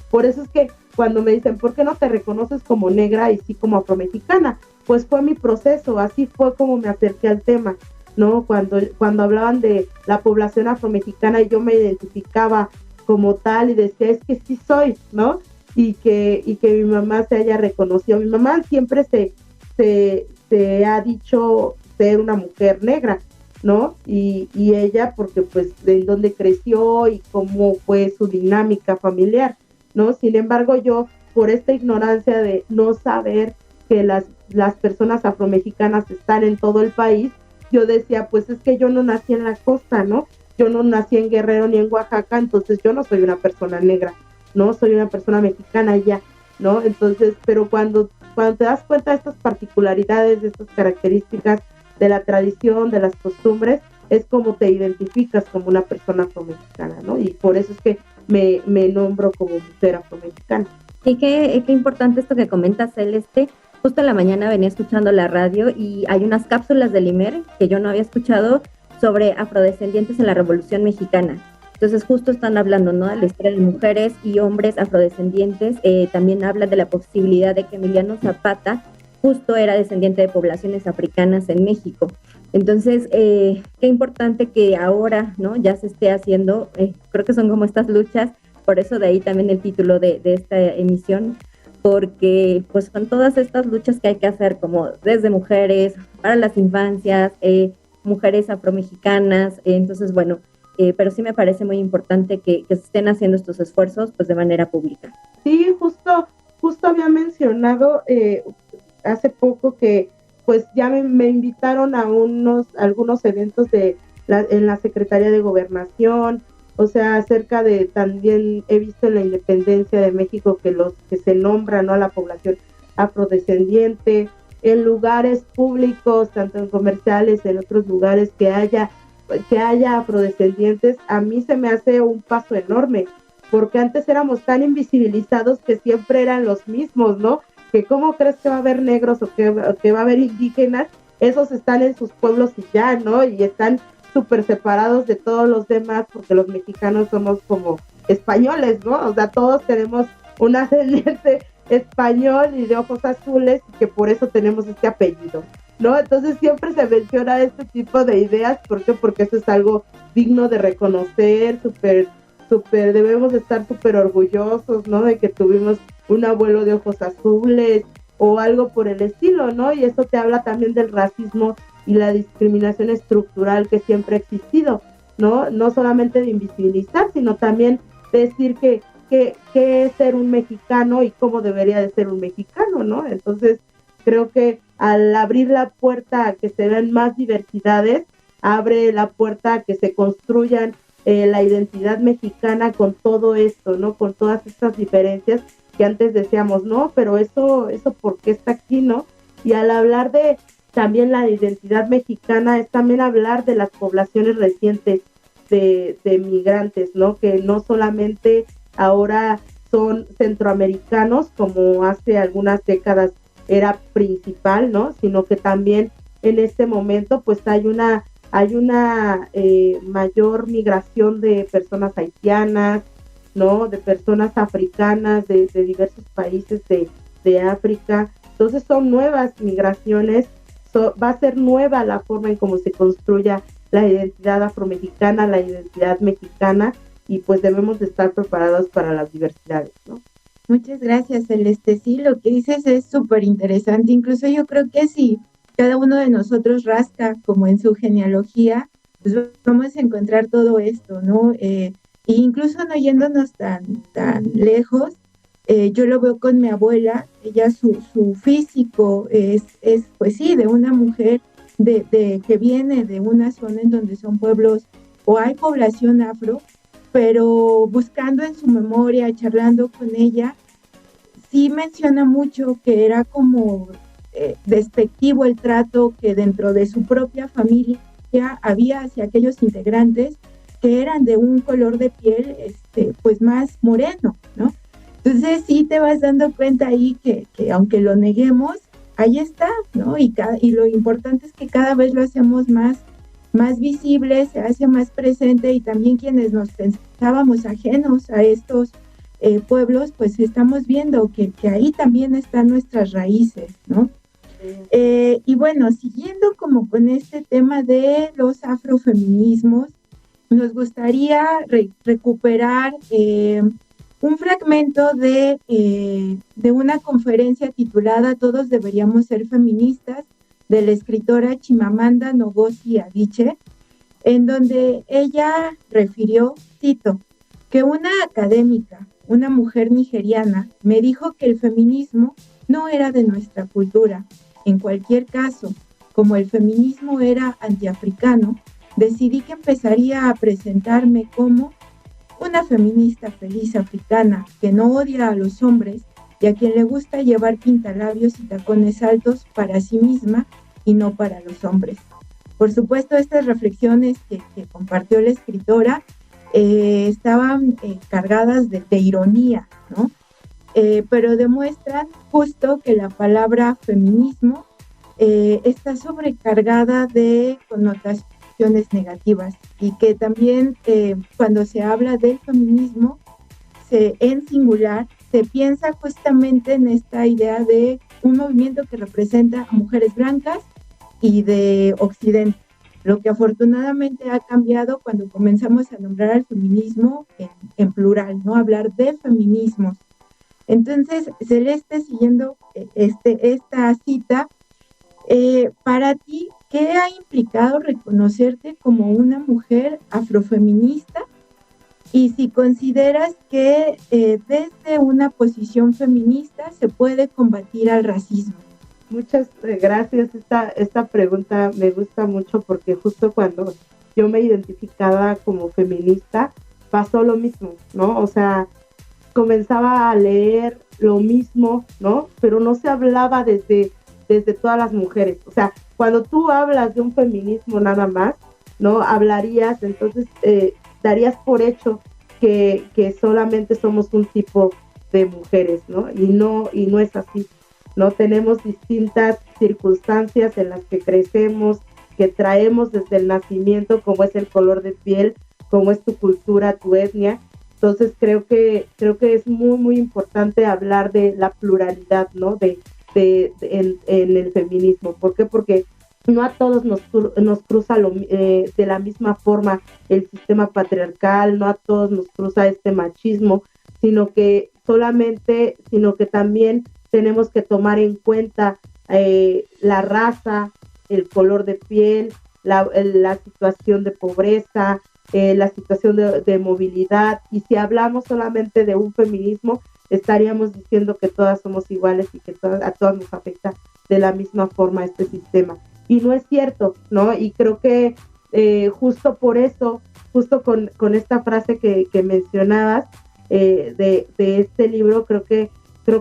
por eso es que cuando me dicen, ¿por qué no te reconoces como negra y sí como afromexicana? Pues fue mi proceso, así fue como me acerqué al tema, ¿no? Cuando hablaban de la población afromexicana y yo me identificaba como tal y decía, es que sí soy, ¿no? Y que mi mamá se haya reconocido. Mi mamá siempre se ha dicho ser una mujer negra, ¿no? Y ella, porque pues de dónde creció y cómo fue su dinámica familiar, ¿no? Sin embargo, yo, por esta ignorancia de no saber que las personas afromexicanas están en todo el país, yo decía, pues es que yo no nací en la costa, ¿no? Yo no nací en Guerrero ni en Oaxaca, entonces yo no soy una persona negra, ¿no? Soy una persona mexicana ya, ¿no? Entonces, pero cuando te das cuenta de estas particularidades, de estas características de la tradición, de las costumbres, es como te identificas como una persona afromexicana, ¿no? Y por eso es que me nombro como mujer afromexicana. Y qué importante esto que comentas, Celeste. Justo en la mañana venía escuchando la radio y hay unas cápsulas del IMER que yo no había escuchado sobre afrodescendientes en la Revolución Mexicana. Entonces justo están hablando, ¿no?, de la historia de mujeres y hombres afrodescendientes. También hablan de la posibilidad de que Emiliano Zapata justo era descendiente de poblaciones africanas en México. Entonces, qué importante que ahora, ¿no?, ya se esté haciendo, creo que son como estas luchas, por eso de ahí también el título de esta emisión, porque pues con todas estas luchas que hay que hacer, como desde mujeres, para las infancias, mujeres afromexicanas, entonces bueno, pero sí me parece muy importante que se estén haciendo estos esfuerzos pues de manera pública. Sí, justo había mencionado hace poco que pues ya me invitaron a algunos eventos en la Secretaría de Gobernación, o sea, acerca de, también he visto en la independencia de México que se nombra, ¿no?, a la población afrodescendiente, en lugares públicos, tanto en comerciales, en otros lugares que haya afrodescendientes. A mí se me hace un paso enorme, porque antes éramos tan invisibilizados que siempre eran los mismos, ¿no? Que cómo crees que va a haber negros o que va a haber indígenas, esos están en sus pueblos y ya, ¿no? Y están súper separados de todos los demás, porque los mexicanos somos como españoles, ¿no? O sea, todos tenemos un ascendiente español y de ojos azules, y que por eso tenemos este apellido, ¿no? Entonces siempre se menciona este tipo de ideas. ¿Por qué? Porque eso es algo digno de reconocer, debemos estar súper orgullosos, ¿no?, de que tuvimos un abuelo de ojos azules o algo por el estilo, ¿no? Y eso te habla también del racismo y la discriminación estructural que siempre ha existido, ¿no? No solamente de invisibilizar, sino también decir qué es ser un mexicano y cómo debería de ser un mexicano, ¿no? Entonces, creo que al abrir la puerta a que se den más diversidades, abre la puerta a que se construyan la identidad mexicana con todo esto, ¿no? Con todas estas diferencias que antes decíamos, no, pero eso ¿por qué está aquí, no? Y al hablar de también la identidad mexicana, es también hablar de las poblaciones recientes de migrantes, ¿no? Que no solamente ahora son centroamericanos, como hace algunas décadas era principal, ¿no? Sino que también en este momento pues hay una mayor migración de personas haitianas, ¿no? De personas africanas, de diversos países de África. Entonces son nuevas migraciones, va a ser nueva la forma en cómo se construya la identidad afromexicana, la identidad mexicana, y pues debemos de estar preparados para las diversidades, ¿no? Muchas gracias, Celeste. Sí, lo que dices es súper interesante. Incluso yo creo que si cada uno de nosotros rasca como en su genealogía, pues vamos a encontrar todo esto, ¿no? E incluso no yéndonos tan lejos, yo lo veo con mi abuela. Ella, su físico es pues sí, de una mujer que viene de una zona en donde son pueblos o hay población afro, pero buscando en su memoria, charlando con ella, sí menciona mucho que era como despectivo el trato que dentro de su propia familia había hacia aquellos integrantes que eran de un color de piel pues más moreno, ¿no? Entonces sí te vas dando cuenta ahí que aunque lo neguemos, ahí está, ¿no? Y lo importante es que cada vez lo hacemos más visible, se hace más presente, y también quienes nos pensábamos ajenos a estos pueblos, pues estamos viendo que ahí también están nuestras raíces, ¿no? Y bueno, siguiendo como con este tema de los afrofeminismos, nos gustaría recuperar un fragmento de una conferencia titulada Todos deberíamos ser feministas, de la escritora Chimamanda Ngozi Adichie, en donde ella refirió, cito, que una académica, una mujer nigeriana, me dijo que el feminismo no era de nuestra cultura. En cualquier caso, como el feminismo era antiafricano, decidí que empezaría a presentarme como una feminista feliz africana que no odia a los hombres y a quien le gusta llevar pintalabios y tacones altos para sí misma y no para los hombres. Por supuesto, estas reflexiones que compartió la escritora estaban cargadas de ironía, ¿no? Pero demuestran justo que la palabra feminismo está sobrecargada de connotaciones negativas y que también cuando se habla del feminismo en singular se piensa justamente en esta idea de un movimiento que representa a mujeres blancas y de Occidente, lo que afortunadamente ha cambiado cuando comenzamos a nombrar al feminismo en plural, ¿no? Hablar de feminismos. Entonces, Celeste, siguiendo esta cita, para ti, ¿qué ha implicado reconocerte como una mujer afrofeminista? Y si consideras que desde una posición feminista se puede combatir al racismo. Muchas gracias. Esta pregunta me gusta mucho porque justo cuando yo me identificaba como feminista pasó lo mismo, ¿no? O sea, comenzaba a leer lo mismo, ¿no? Pero no se hablaba desde todas las mujeres. O sea, cuando tú hablas de un feminismo nada más, ¿no? Hablarías, entonces darías por hecho que solamente somos un tipo de mujeres, ¿no? Y no es así, ¿no? Tenemos distintas circunstancias en las que crecemos, que traemos desde el nacimiento, como es el color de piel, como es tu cultura, tu etnia. Entonces creo que es muy, muy importante hablar de la pluralidad, ¿no? En el feminismo. ¿Por qué? Porque no a todos nos cruza de la misma forma el sistema patriarcal, no a todos nos cruza este machismo, sino que también tenemos que tomar en cuenta la raza, el color de piel, la situación de pobreza, la situación de movilidad. Y si hablamos solamente de un feminismo, estaríamos diciendo que todas somos iguales y que a todas nos afecta de la misma forma este sistema. Y no es cierto, ¿no? Y creo que justo por eso, justo con esta frase que mencionabas de este libro, creo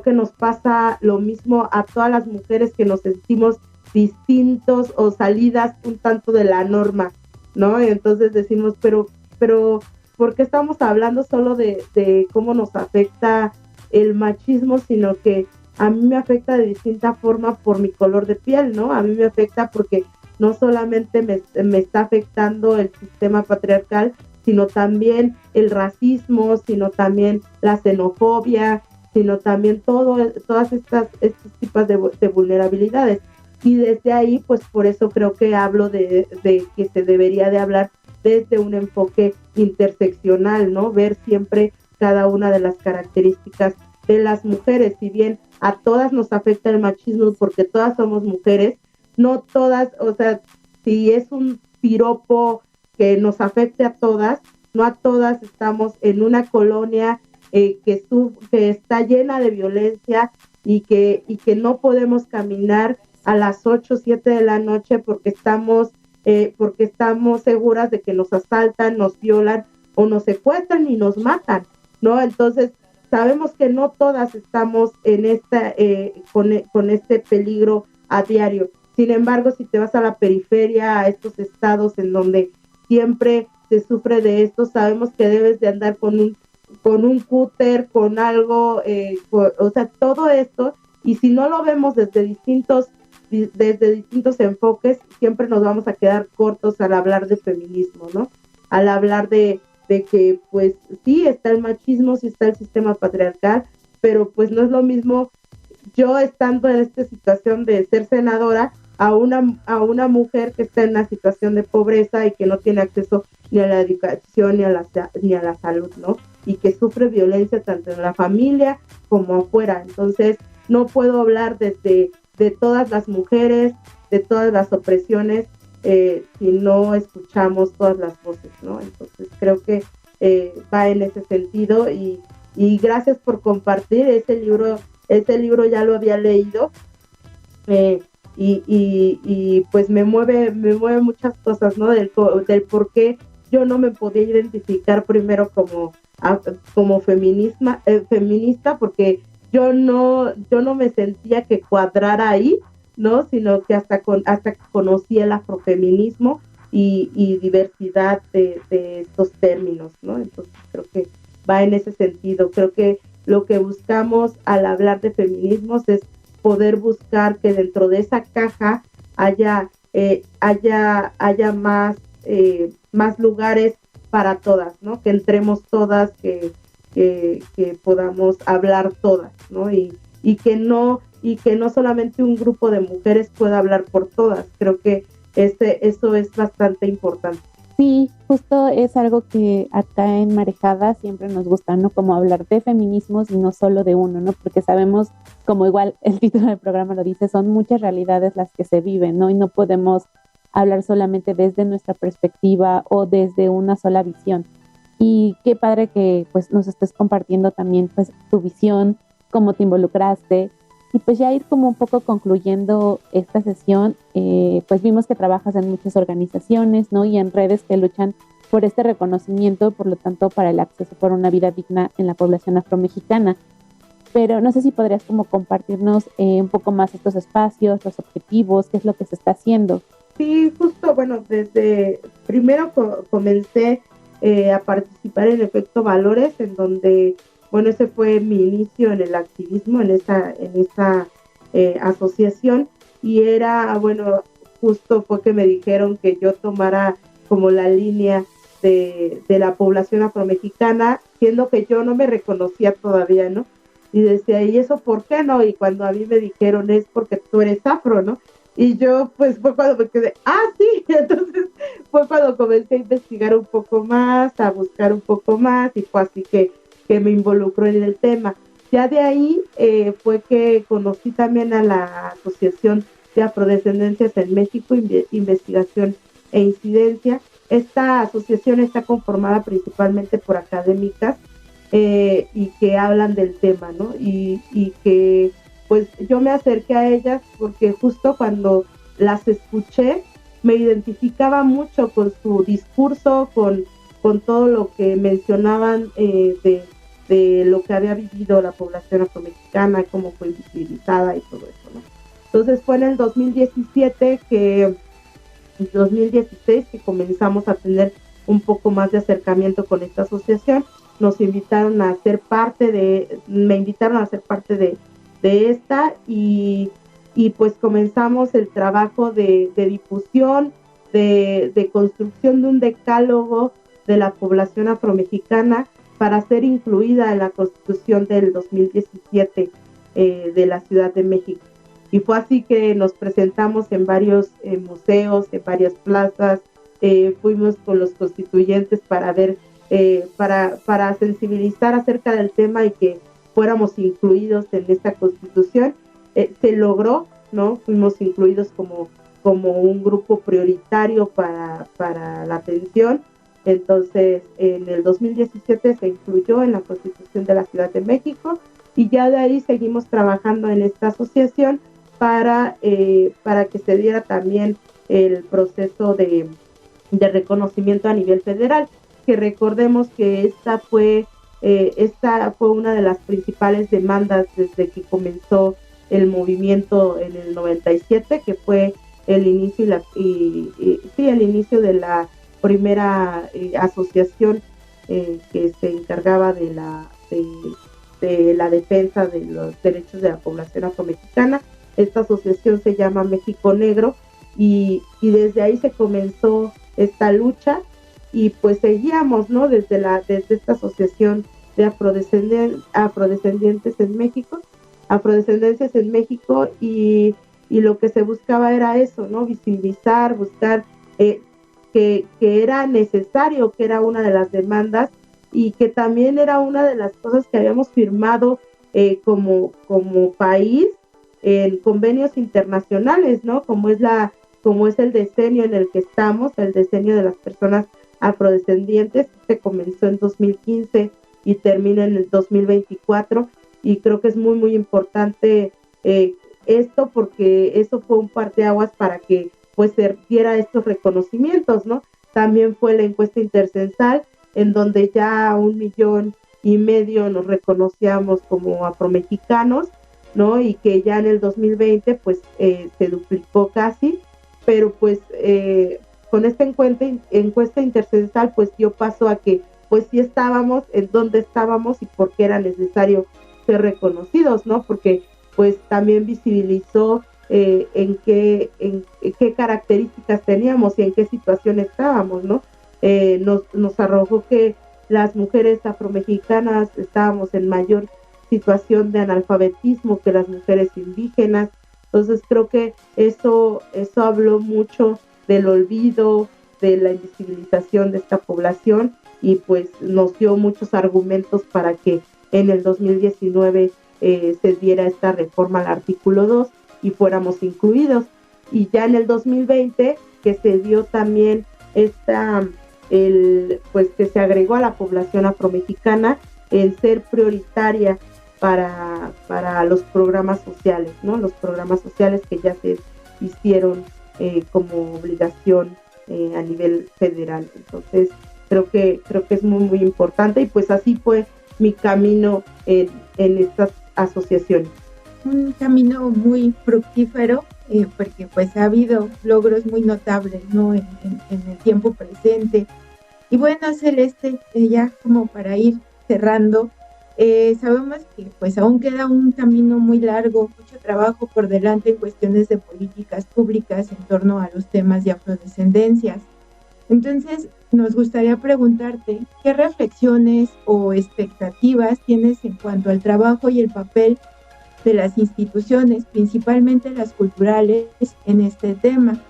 que nos pasa lo mismo a todas las mujeres que nos sentimos distintos o salidas un tanto de la norma, ¿no? Y entonces decimos, pero ¿por qué estamos hablando solo de cómo nos afecta el machismo, sino que a mí me afecta de distinta forma por mi color de piel, ¿no? A mí me afecta porque no solamente me está afectando el sistema patriarcal, sino también el racismo, sino también la xenofobia, sino también todas estos tipos de vulnerabilidades. Y desde ahí, pues por eso creo que hablo de que se debería de hablar desde un enfoque interseccional, ¿no? Ver siempre cada una de las características de las mujeres. Si bien a todas nos afecta el machismo porque todas somos mujeres, no todas, o sea, si es un piropo que nos afecte a todas, no a todas estamos en una colonia que está llena de violencia y que no podemos caminar a las 8 o 7 de la noche porque estamos seguras de que nos asaltan, nos violan o nos secuestran y nos matan, ¿no? Entonces sabemos que no todas estamos en con este peligro a diario. Sin embargo, si te vas a la periferia, a estos estados en donde siempre se sufre de esto, sabemos que debes de andar con un cúter, con algo, o sea, todo esto, y si no lo vemos desde distintos enfoques, siempre nos vamos a quedar cortos al hablar de feminismo, ¿no? Al hablar de que, pues, sí está el machismo, sí está el sistema patriarcal, pero pues no es lo mismo yo estando en esta situación de ser senadora a una mujer que está en una situación de pobreza y que no tiene acceso ni a la educación ni a la salud, ¿no? Y que sufre violencia tanto en la familia como afuera. Entonces, no puedo hablar de todas las mujeres, de todas las opresiones, si no escuchamos todas las voces, ¿no? Entonces creo que va en ese sentido y gracias por compartir ese libro ya lo había leído y pues me mueve muchas cosas, ¿no? Del por qué yo no me podía identificar primero como feminista, porque yo no me sentía que cuadrara ahí, ¿no? Sino que hasta que conocí el afrofeminismo y diversidad de estos términos, ¿no? Entonces creo que va en ese sentido. Creo que lo que buscamos al hablar de feminismos es poder buscar que dentro de esa caja haya más lugares para todas, ¿no? Que entremos todas, que podamos hablar todas, ¿no? Y que no solamente un grupo de mujeres pueda hablar por todas. Creo que eso es bastante importante. Sí, justo es algo que acá en Marejada siempre nos gusta, ¿no? Como hablar de feminismos y no solo de uno, ¿no? Porque sabemos, como igual el título del programa lo dice, son muchas realidades las que se viven, ¿no? Y no podemos hablar solamente desde nuestra perspectiva o desde una sola visión. Y qué padre que pues nos estés compartiendo también pues tu visión, cómo te involucraste. Y pues ya ir como un poco concluyendo esta sesión, pues vimos que trabajas en muchas organizaciones, ¿no? Y en redes que luchan por este reconocimiento, por lo tanto, para el acceso por una vida digna en la población afromexicana. Pero no sé si podrías como compartirnos un poco más estos espacios, los objetivos, qué es lo que se está haciendo. Sí, justo, bueno, desde primero comencé a participar en Efecto Valores, en donde, bueno, ese fue mi inicio en el activismo, en esa asociación, y era, bueno, justo fue que me dijeron que yo tomara como la línea de la población afromexicana, siendo que yo no me reconocía todavía, ¿no? Y decía, ¿y eso por qué no? Y cuando a mí me dijeron, es porque tú eres afro, ¿no? Y yo, pues, fue cuando me quedé, sí, entonces fue cuando comencé a investigar un poco más, a buscar un poco más, y fue así que me involucró en el tema. Ya de ahí fue que conocí también a la Asociación de Afrodescendencias en México, Investigación e Incidencia. Esta asociación está conformada principalmente por académicas y que hablan del tema, ¿no? Y que pues yo me acerqué a ellas porque justo cuando las escuché me identificaba mucho con su discurso, con todo lo que mencionaban de lo que había vivido la población afromexicana, cómo fue invisibilizada y todo eso, ¿no? Entonces fue en el 2016 que comenzamos a tener un poco más de acercamiento con esta asociación. Me invitaron a ser parte de esta y pues comenzamos el trabajo de difusión, de construcción de un decálogo de la población afromexicana para ser incluida en la Constitución del 2017 de la Ciudad de México. Y fue así que nos presentamos en varios museos, en varias plazas, fuimos con los constituyentes para ver, para sensibilizar acerca del tema y que fuéramos incluidos en esta Constitución. Se logró, ¿no? Fuimos incluidos como un grupo prioritario para la atención. Entonces, en el 2017 se incluyó en la Constitución de la Ciudad de México y ya de ahí seguimos trabajando en esta asociación para que se diera también el proceso de reconocimiento a nivel federal, que recordemos que esta fue una de las principales demandas desde que comenzó el movimiento en el 97, que fue el inicio el inicio de la primera asociación que se encargaba de la defensa de los derechos de la población afromexicana. Esta asociación se llama México Negro y desde ahí se comenzó esta lucha y pues seguíamos, ¿no? Desde esta asociación de afrodescendientes en México, afrodescendencias en México y lo que se buscaba era eso, ¿no? Visibilizar, buscar que era necesario, que era una de las demandas y que también era una de las cosas que habíamos firmado como país en convenios internacionales, ¿no? Como es la como es el decenio en el que estamos, el decenio de las personas afrodescendientes. Se comenzó en 2015 y termina en el 2024, y creo que es muy, muy importante esto, porque eso fue un parteaguas para que pues se diera estos reconocimientos, ¿no? También fue la encuesta intercensal, en donde ya 1,5 millones nos reconocíamos como afromexicanos, ¿no? Y que ya en el 2020 pues se duplicó casi, pero pues con esta encuesta intercensal pues dio paso a que pues sí estábamos en donde estábamos y por qué era necesario ser reconocidos, ¿no? Porque pues también visibilizó en qué características teníamos y en qué situación estábamos, ¿no? Nos arrojó que las mujeres afromexicanas estábamos en mayor situación de analfabetismo que las mujeres indígenas. Entonces creo que eso habló mucho del olvido, de la invisibilización de esta población, y pues nos dio muchos argumentos para que en el 2019 se diera esta reforma al artículo 2 y fuéramos incluidos. Y ya en el 2020 que se dio también pues que se agregó a la población afromexicana en ser prioritaria para los programas sociales, ¿no? Los programas sociales que ya se hicieron como obligación a nivel federal. Entonces creo que es muy, muy importante, y pues así fue mi camino en estas asociaciones. Un camino muy fructífero, porque pues ha habido logros muy notables, ¿no? En el tiempo presente. Y bueno, Celeste, ya como para ir cerrando, sabemos que pues aún queda un camino muy largo, mucho trabajo por delante en cuestiones de políticas públicas en torno a los temas de afrodescendencias. Entonces, nos gustaría preguntarte qué reflexiones o expectativas tienes en cuanto al trabajo y el papel de las instituciones, principalmente las culturales, en este tema.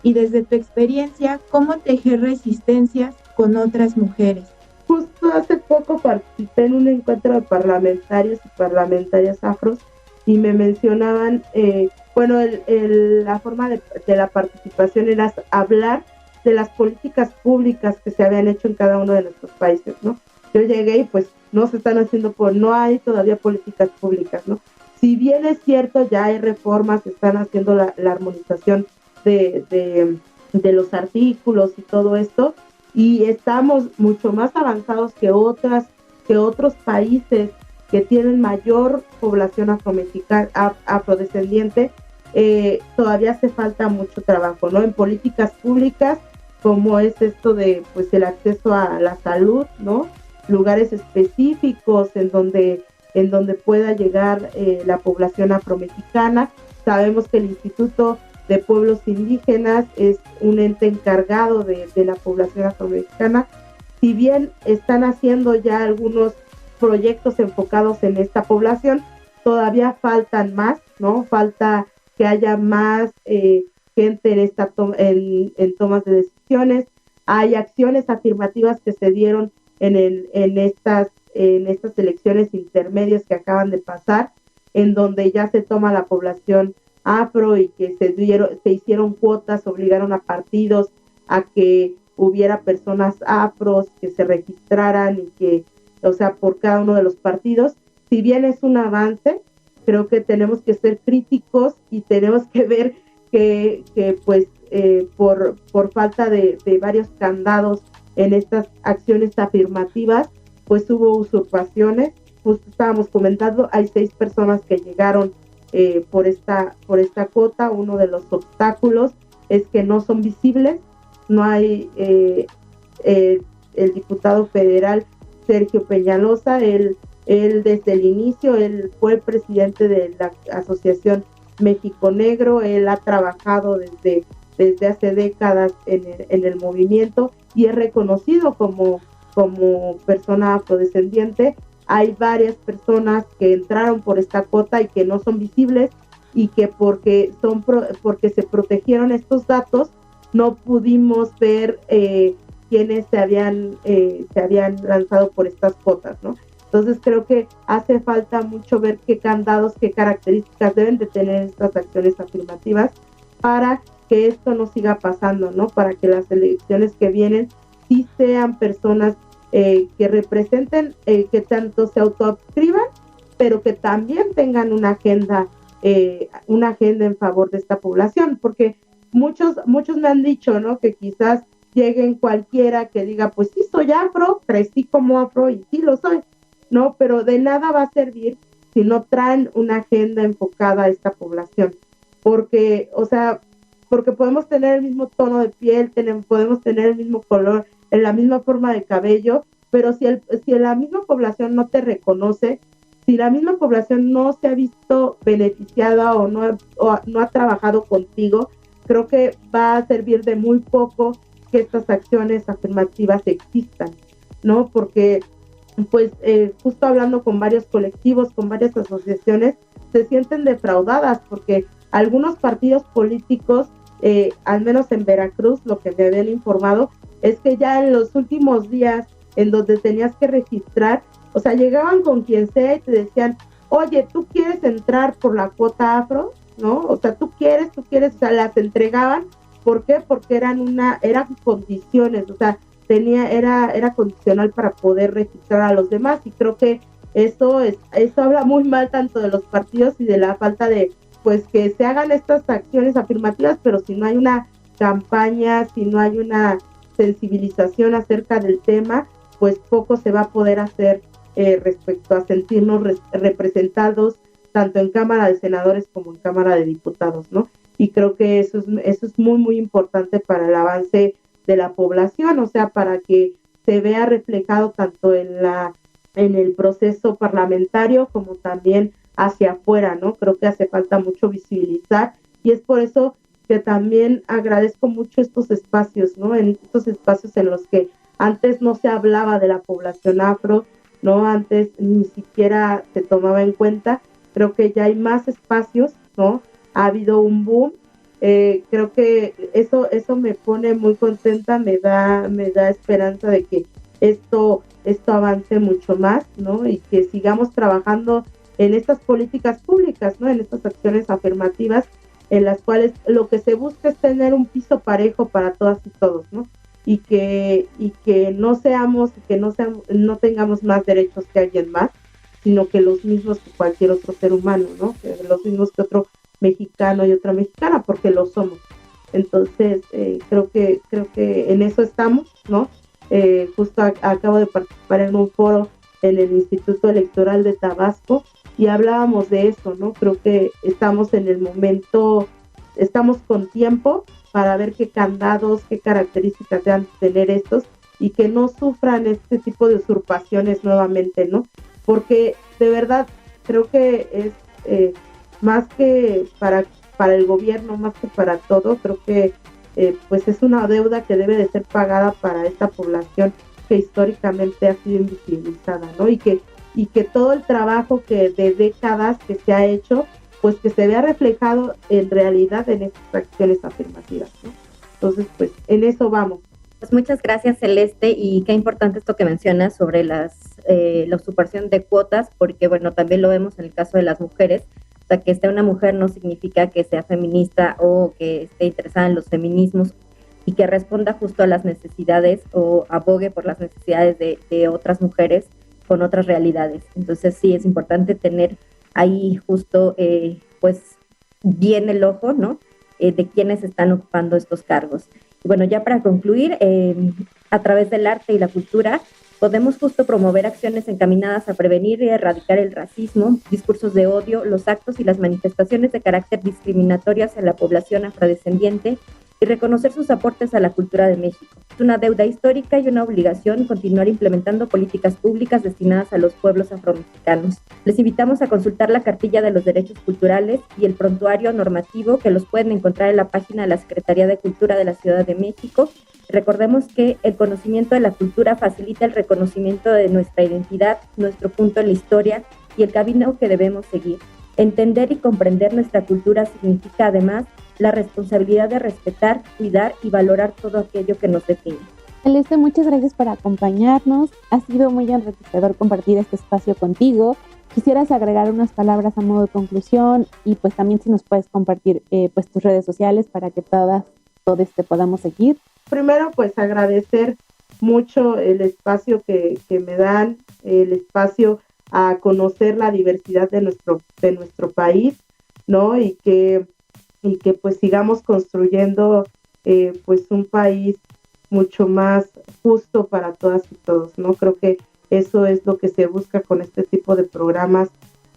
Y desde tu experiencia, ¿cómo tejer resistencias con otras mujeres? Justo hace poco participé en un encuentro de parlamentarios y parlamentarias afros, y me mencionaban, la forma de la participación era hablar de las políticas públicas que se habían hecho en cada uno de nuestros países, ¿no? Yo llegué y pues no se están haciendo, no hay todavía políticas públicas, ¿no? Si bien es cierto, ya hay reformas, se están haciendo la armonización de los artículos y todo esto, y estamos mucho más avanzados que otros países que tienen mayor población afrodescendiente. Todavía hace falta mucho trabajo, ¿no? En políticas públicas, como es esto de pues el acceso a la salud, ¿no? Lugares específicos en donde pueda llegar la población afromexicana. Sabemos que el Instituto de Pueblos Indígenas es un ente encargado de la población afromexicana. Si bien están haciendo ya algunos proyectos enfocados en esta población, todavía faltan más, ¿no? Falta que haya más gente en tomas de decisiones. Hay acciones afirmativas que se dieron en estas elecciones intermedias que acaban de pasar, en donde ya se toma la población afro y que se hicieron cuotas, obligaron a partidos a que hubiera personas afros que se registraran, y que, o sea, por cada uno de los partidos. Si bien es un avance, creo que tenemos que ser críticos y tenemos que ver que pues por falta de varios candados en estas acciones afirmativas, pues hubo usurpaciones. Justo estábamos comentando, hay 6 personas que llegaron por esta cuota. Uno de los obstáculos es que no son visibles. No hay el diputado federal Sergio Peñalosa, él desde el inicio, él fue el presidente de la Asociación México Negro, él ha trabajado desde hace décadas en el movimiento y es reconocido como persona afrodescendiente. Hay varias personas que entraron por esta cuota y que no son visibles, y que porque se protegieron estos datos no pudimos ver quienes se habían lanzado por estas cuotas, ¿no? Entonces creo que hace falta mucho ver qué candados, qué características deben de tener estas acciones afirmativas para que esto no siga pasando, ¿no? Para que las elecciones que vienen sí sean personas que representen, que tanto se autoadscriban, pero que también tengan una agenda en favor de esta población, porque muchos me han dicho, ¿no? Que quizás lleguen cualquiera que diga, pues sí soy afro, crecí como afro y sí lo soy, ¿no? Pero de nada va a servir si no traen una agenda enfocada a esta población, porque podemos tener el mismo tono de piel, podemos tener el mismo color, la misma forma de cabello, pero si la misma población no te reconoce, si la misma población no se ha visto beneficiada o no ha trabajado contigo, creo que va a servir de muy poco que estas acciones afirmativas existan, ¿no? Porque, pues, justo hablando con varios colectivos, con varias asociaciones, se sienten defraudadas porque algunos partidos políticos, al menos en Veracruz, lo que me habían informado, es que ya en los últimos días en donde tenías que registrar, o sea, llegaban con quien sea y te decían, oye, ¿tú quieres entrar por la cuota afro? ¿No? O sea, tú quieres, o sea, las entregaban. ¿Por qué? Porque eran condiciones, o sea, era condicional para poder registrar a los demás, y creo que eso habla muy mal tanto de los partidos y de la falta de, pues, que se hagan estas acciones afirmativas, pero si no hay una campaña, si no hay una sensibilización acerca del tema, pues poco se va a poder hacer respecto a sentirnos representados tanto en Cámara de Senadores como en Cámara de Diputados, ¿no? Y creo que eso es muy, muy importante para el avance de la población, o sea, para que se vea reflejado tanto en el proceso parlamentario como también hacia afuera, ¿no? Creo que hace falta mucho visibilizar, y es por eso que también agradezco mucho estos espacios, ¿no? En estos espacios en los que antes no se hablaba de la población afro, ¿no? Antes ni siquiera se tomaba en cuenta. Creo que ya hay más espacios, ¿no? Ha habido un boom. Creo que eso me pone muy contenta, me da esperanza de que esto avance mucho más, ¿no? Y que sigamos trabajando en estas políticas públicas, ¿no? En estas acciones afirmativas, en las cuales lo que se busca es tener un piso parejo para todas y todos, ¿no? Y que no tengamos más derechos que alguien más, sino que los mismos que cualquier otro ser humano, ¿no? Que los mismos que otro mexicano y otra mexicana, porque lo somos. Entonces, creo que en eso estamos, ¿no? Justo acabo de participar en un foro en el Instituto Electoral de Tabasco y hablábamos de eso, ¿no? Creo que estamos en el momento, estamos con tiempo para ver qué candados, qué características deben tener estos y que no sufran este tipo de usurpaciones nuevamente, ¿no? Porque de verdad creo que es más que para el gobierno, más que para todo, creo que pues es una deuda que debe de ser pagada para esta población que históricamente ha sido invisibilizada, ¿no? Y que todo el trabajo que de décadas que se ha hecho, pues que se vea reflejado en realidad en estas acciones afirmativas, ¿no? Entonces, pues en eso vamos. Pues muchas gracias, Celeste, y qué importante esto que mencionas sobre la usurpación de cuotas, porque bueno, también lo vemos en el caso de las mujeres. O sea, que esté una mujer no significa que sea feminista o que esté interesada en los feminismos y que responda justo a las necesidades o abogue por las necesidades de otras mujeres con otras realidades. Entonces sí, es importante tener ahí justo pues bien el ojo, ¿no? De quienes están ocupando estos cargos. Y bueno, ya para concluir, a través del arte y la cultura podemos justo promover acciones encaminadas a prevenir y erradicar el racismo, discursos de odio, los actos y las manifestaciones de carácter discriminatorio hacia la población afrodescendiente y reconocer sus aportes a la cultura de México. Es una deuda histórica y una obligación continuar implementando políticas públicas destinadas a los pueblos afromexicanos. Les invitamos a consultar la cartilla de los derechos culturales y el prontuario normativo que los pueden encontrar en la página de la Secretaría de Cultura de la Ciudad de México. Recordemos que el conocimiento de la cultura facilita el reconocimiento de nuestra identidad, nuestro punto en la historia y el camino que debemos seguir. Entender y comprender nuestra cultura significa además la responsabilidad de respetar, cuidar y valorar todo aquello que nos define. Celeste, muchas gracias por acompañarnos. Ha sido muy enriquecedor compartir este espacio contigo. quisieras agregar unas palabras a modo de conclusión y pues también si nos puedes compartir pues tus redes sociales para que todos te podamos seguir. Primero, pues agradecer mucho el espacio que me dan, el espacio a conocer la diversidad de nuestro país, ¿no? Y que pues sigamos construyendo pues un país mucho más justo para todas y todos, ¿no? Creo que eso es lo que se busca con este tipo de programas,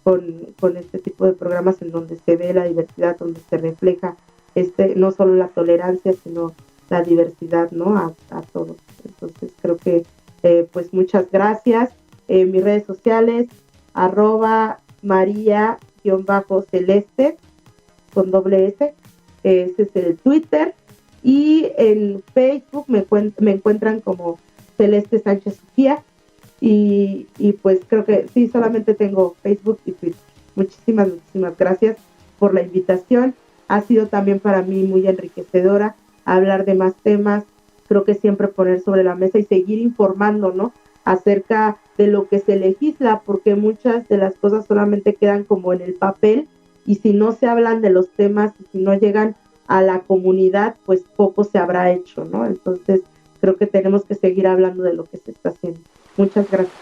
con este tipo de programas en donde se ve la diversidad, donde se refleja no solo la tolerancia, sino la diversidad, ¿no? A todos. Entonces creo que pues muchas gracias. Mis redes sociales, @María_Celeste con doble S, ese es el Twitter, y en Facebook me encuentran como Celeste Sánchez Sofía, y pues creo que sí, solamente tengo Facebook y Twitter. Muchísimas gracias por la invitación. Ha sido también para mí muy enriquecedora hablar de más temas. Creo que siempre poner sobre la mesa y seguir informando, ¿no?, acerca de lo que se legisla, porque muchas de las cosas solamente quedan como en el papel, y si no se hablan de los temas y si no llegan a la comunidad, pues poco se habrá hecho, ¿no? Entonces creo que tenemos que seguir hablando de lo que se está haciendo. Muchas gracias.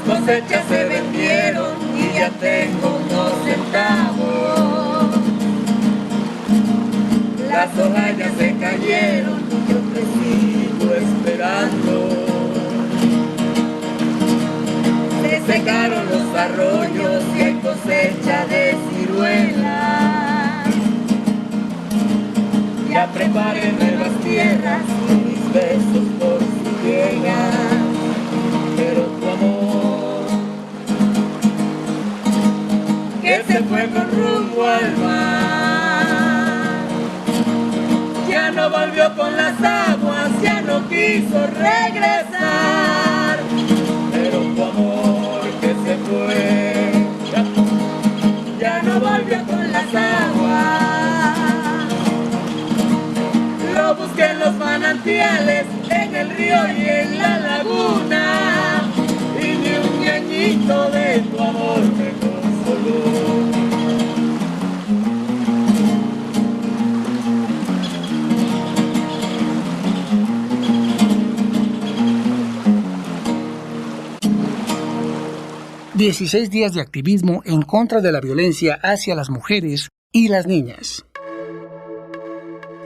Cosechas se vendieron y ya tengo 2 centavos. Las hojas ya se cayeron y yo te sigo esperando. Se secaron los arroyos y hay cosecha de ciruelas. llevaré nuevas tierras y mis besos por si llegan. Pero tu amor, que se fue con rumbo al mar, ya no volvió con las aguas, ya no quiso regresar. Pero tu amor que se fue, ya no volvió con las aguas. Lo busqué en los manantiales, en el río y en la laguna, y ni un ñañito de tu amor me consoló. ...16 días de activismo en contra de la violencia hacia las mujeres y las niñas.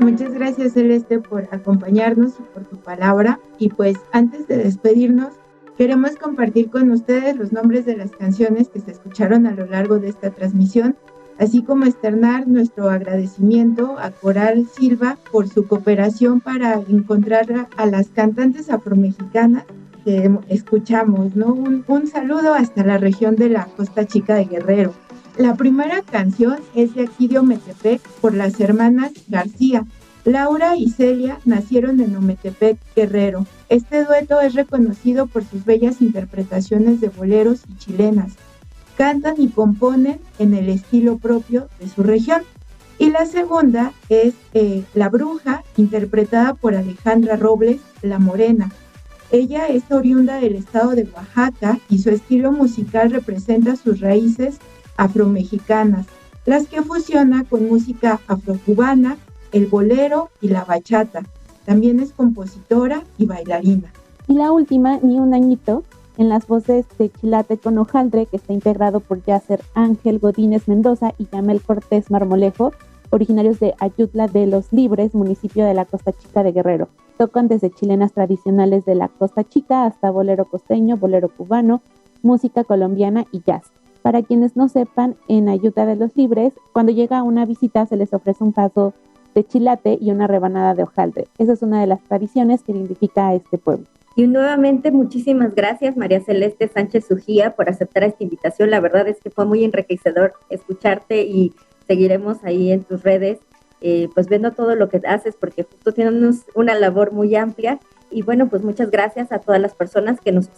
Muchas gracias, Celeste, por acompañarnos y por tu palabra. Y pues antes de despedirnos, queremos compartir con ustedes los nombres de las canciones que se escucharon a lo largo de esta transmisión, así como externar nuestro agradecimiento a Coral Silva por su cooperación para encontrar a las cantantes afromexicanas que escuchamos, ¿no? Un saludo hasta la región de la Costa Chica de Guerrero. La primera canción es de aquí de Ometepec por las hermanas García. Laura y Celia nacieron en Ometepec, Guerrero. Este dueto es reconocido por sus bellas interpretaciones de boleros y chilenas. Cantan y componen en el estilo propio de su región. Y la segunda es La Bruja, interpretada por Alejandra Robles, La Morena. Ella es oriunda del estado de Oaxaca y su estilo musical representa sus raíces afromexicanas, las que fusiona con música afrocubana, el bolero y la bachata. También es compositora y bailarina. Y la última, Ni un añito, en las voces de Chilate con Hojaldre, que está integrado por Yasser Ángel Godínez Mendoza y Yamel Cortés Marmolejo, originarios de Ayutla de los Libres, municipio de la Costa Chica de Guerrero. Tocan desde chilenas tradicionales de la Costa Chica hasta bolero costeño, bolero cubano, música colombiana y jazz. Para quienes no sepan, en Ayutla de los Libres, cuando llega una visita se les ofrece un vaso de chilate y una rebanada de hojaldre. Esa es una de las tradiciones que identifica a este pueblo. Y nuevamente muchísimas gracias, María Celeste Sánchez Ujía, por aceptar esta invitación. La verdad es que fue muy enriquecedor escucharte y seguiremos ahí en tus redes, pues viendo todo lo que haces, porque justo tienes una labor muy amplia. Y bueno, pues muchas gracias a todas las personas que nos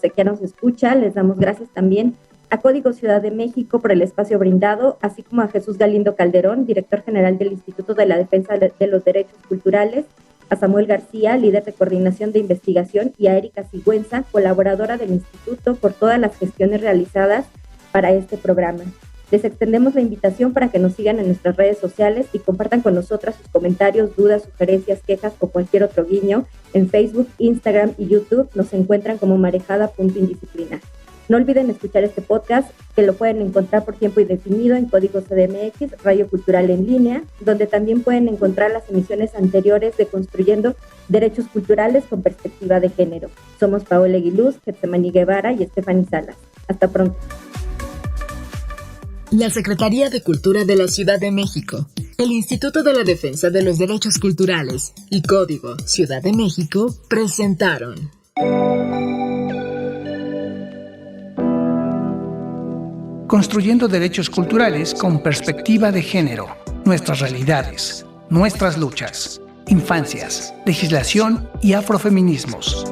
escuchan. Les damos gracias también a Código Ciudad de México por el espacio brindado, así como a Jesús Galindo Calderón, director general del Instituto de la Defensa de los Derechos Culturales, a Samuel García, líder de coordinación de investigación, y a Erika Sigüenza, colaboradora del Instituto, por todas las gestiones realizadas para este programa. Les extendemos la invitación para que nos sigan en nuestras redes sociales y compartan con nosotras sus comentarios, dudas, sugerencias, quejas o cualquier otro guiño. En Facebook, Instagram y YouTube nos encuentran como marejada.indisciplina. No olviden escuchar este podcast, que lo pueden encontrar por tiempo indefinido en Código CDMX, Radio Cultural en Línea, donde también pueden encontrar las emisiones anteriores de Construyendo Derechos Culturales con Perspectiva de Género. Somos Paola Aguiluz, Getsemaní Guevara y Estefany Salas. Hasta pronto. La Secretaría de Cultura de la Ciudad de México, el Instituto de la Defensa de los Derechos Culturales y Código Ciudad de México presentaron Construyendo derechos culturales con perspectiva de género. Nuestras realidades, nuestras luchas, infancias, legislación y afrofeminismos.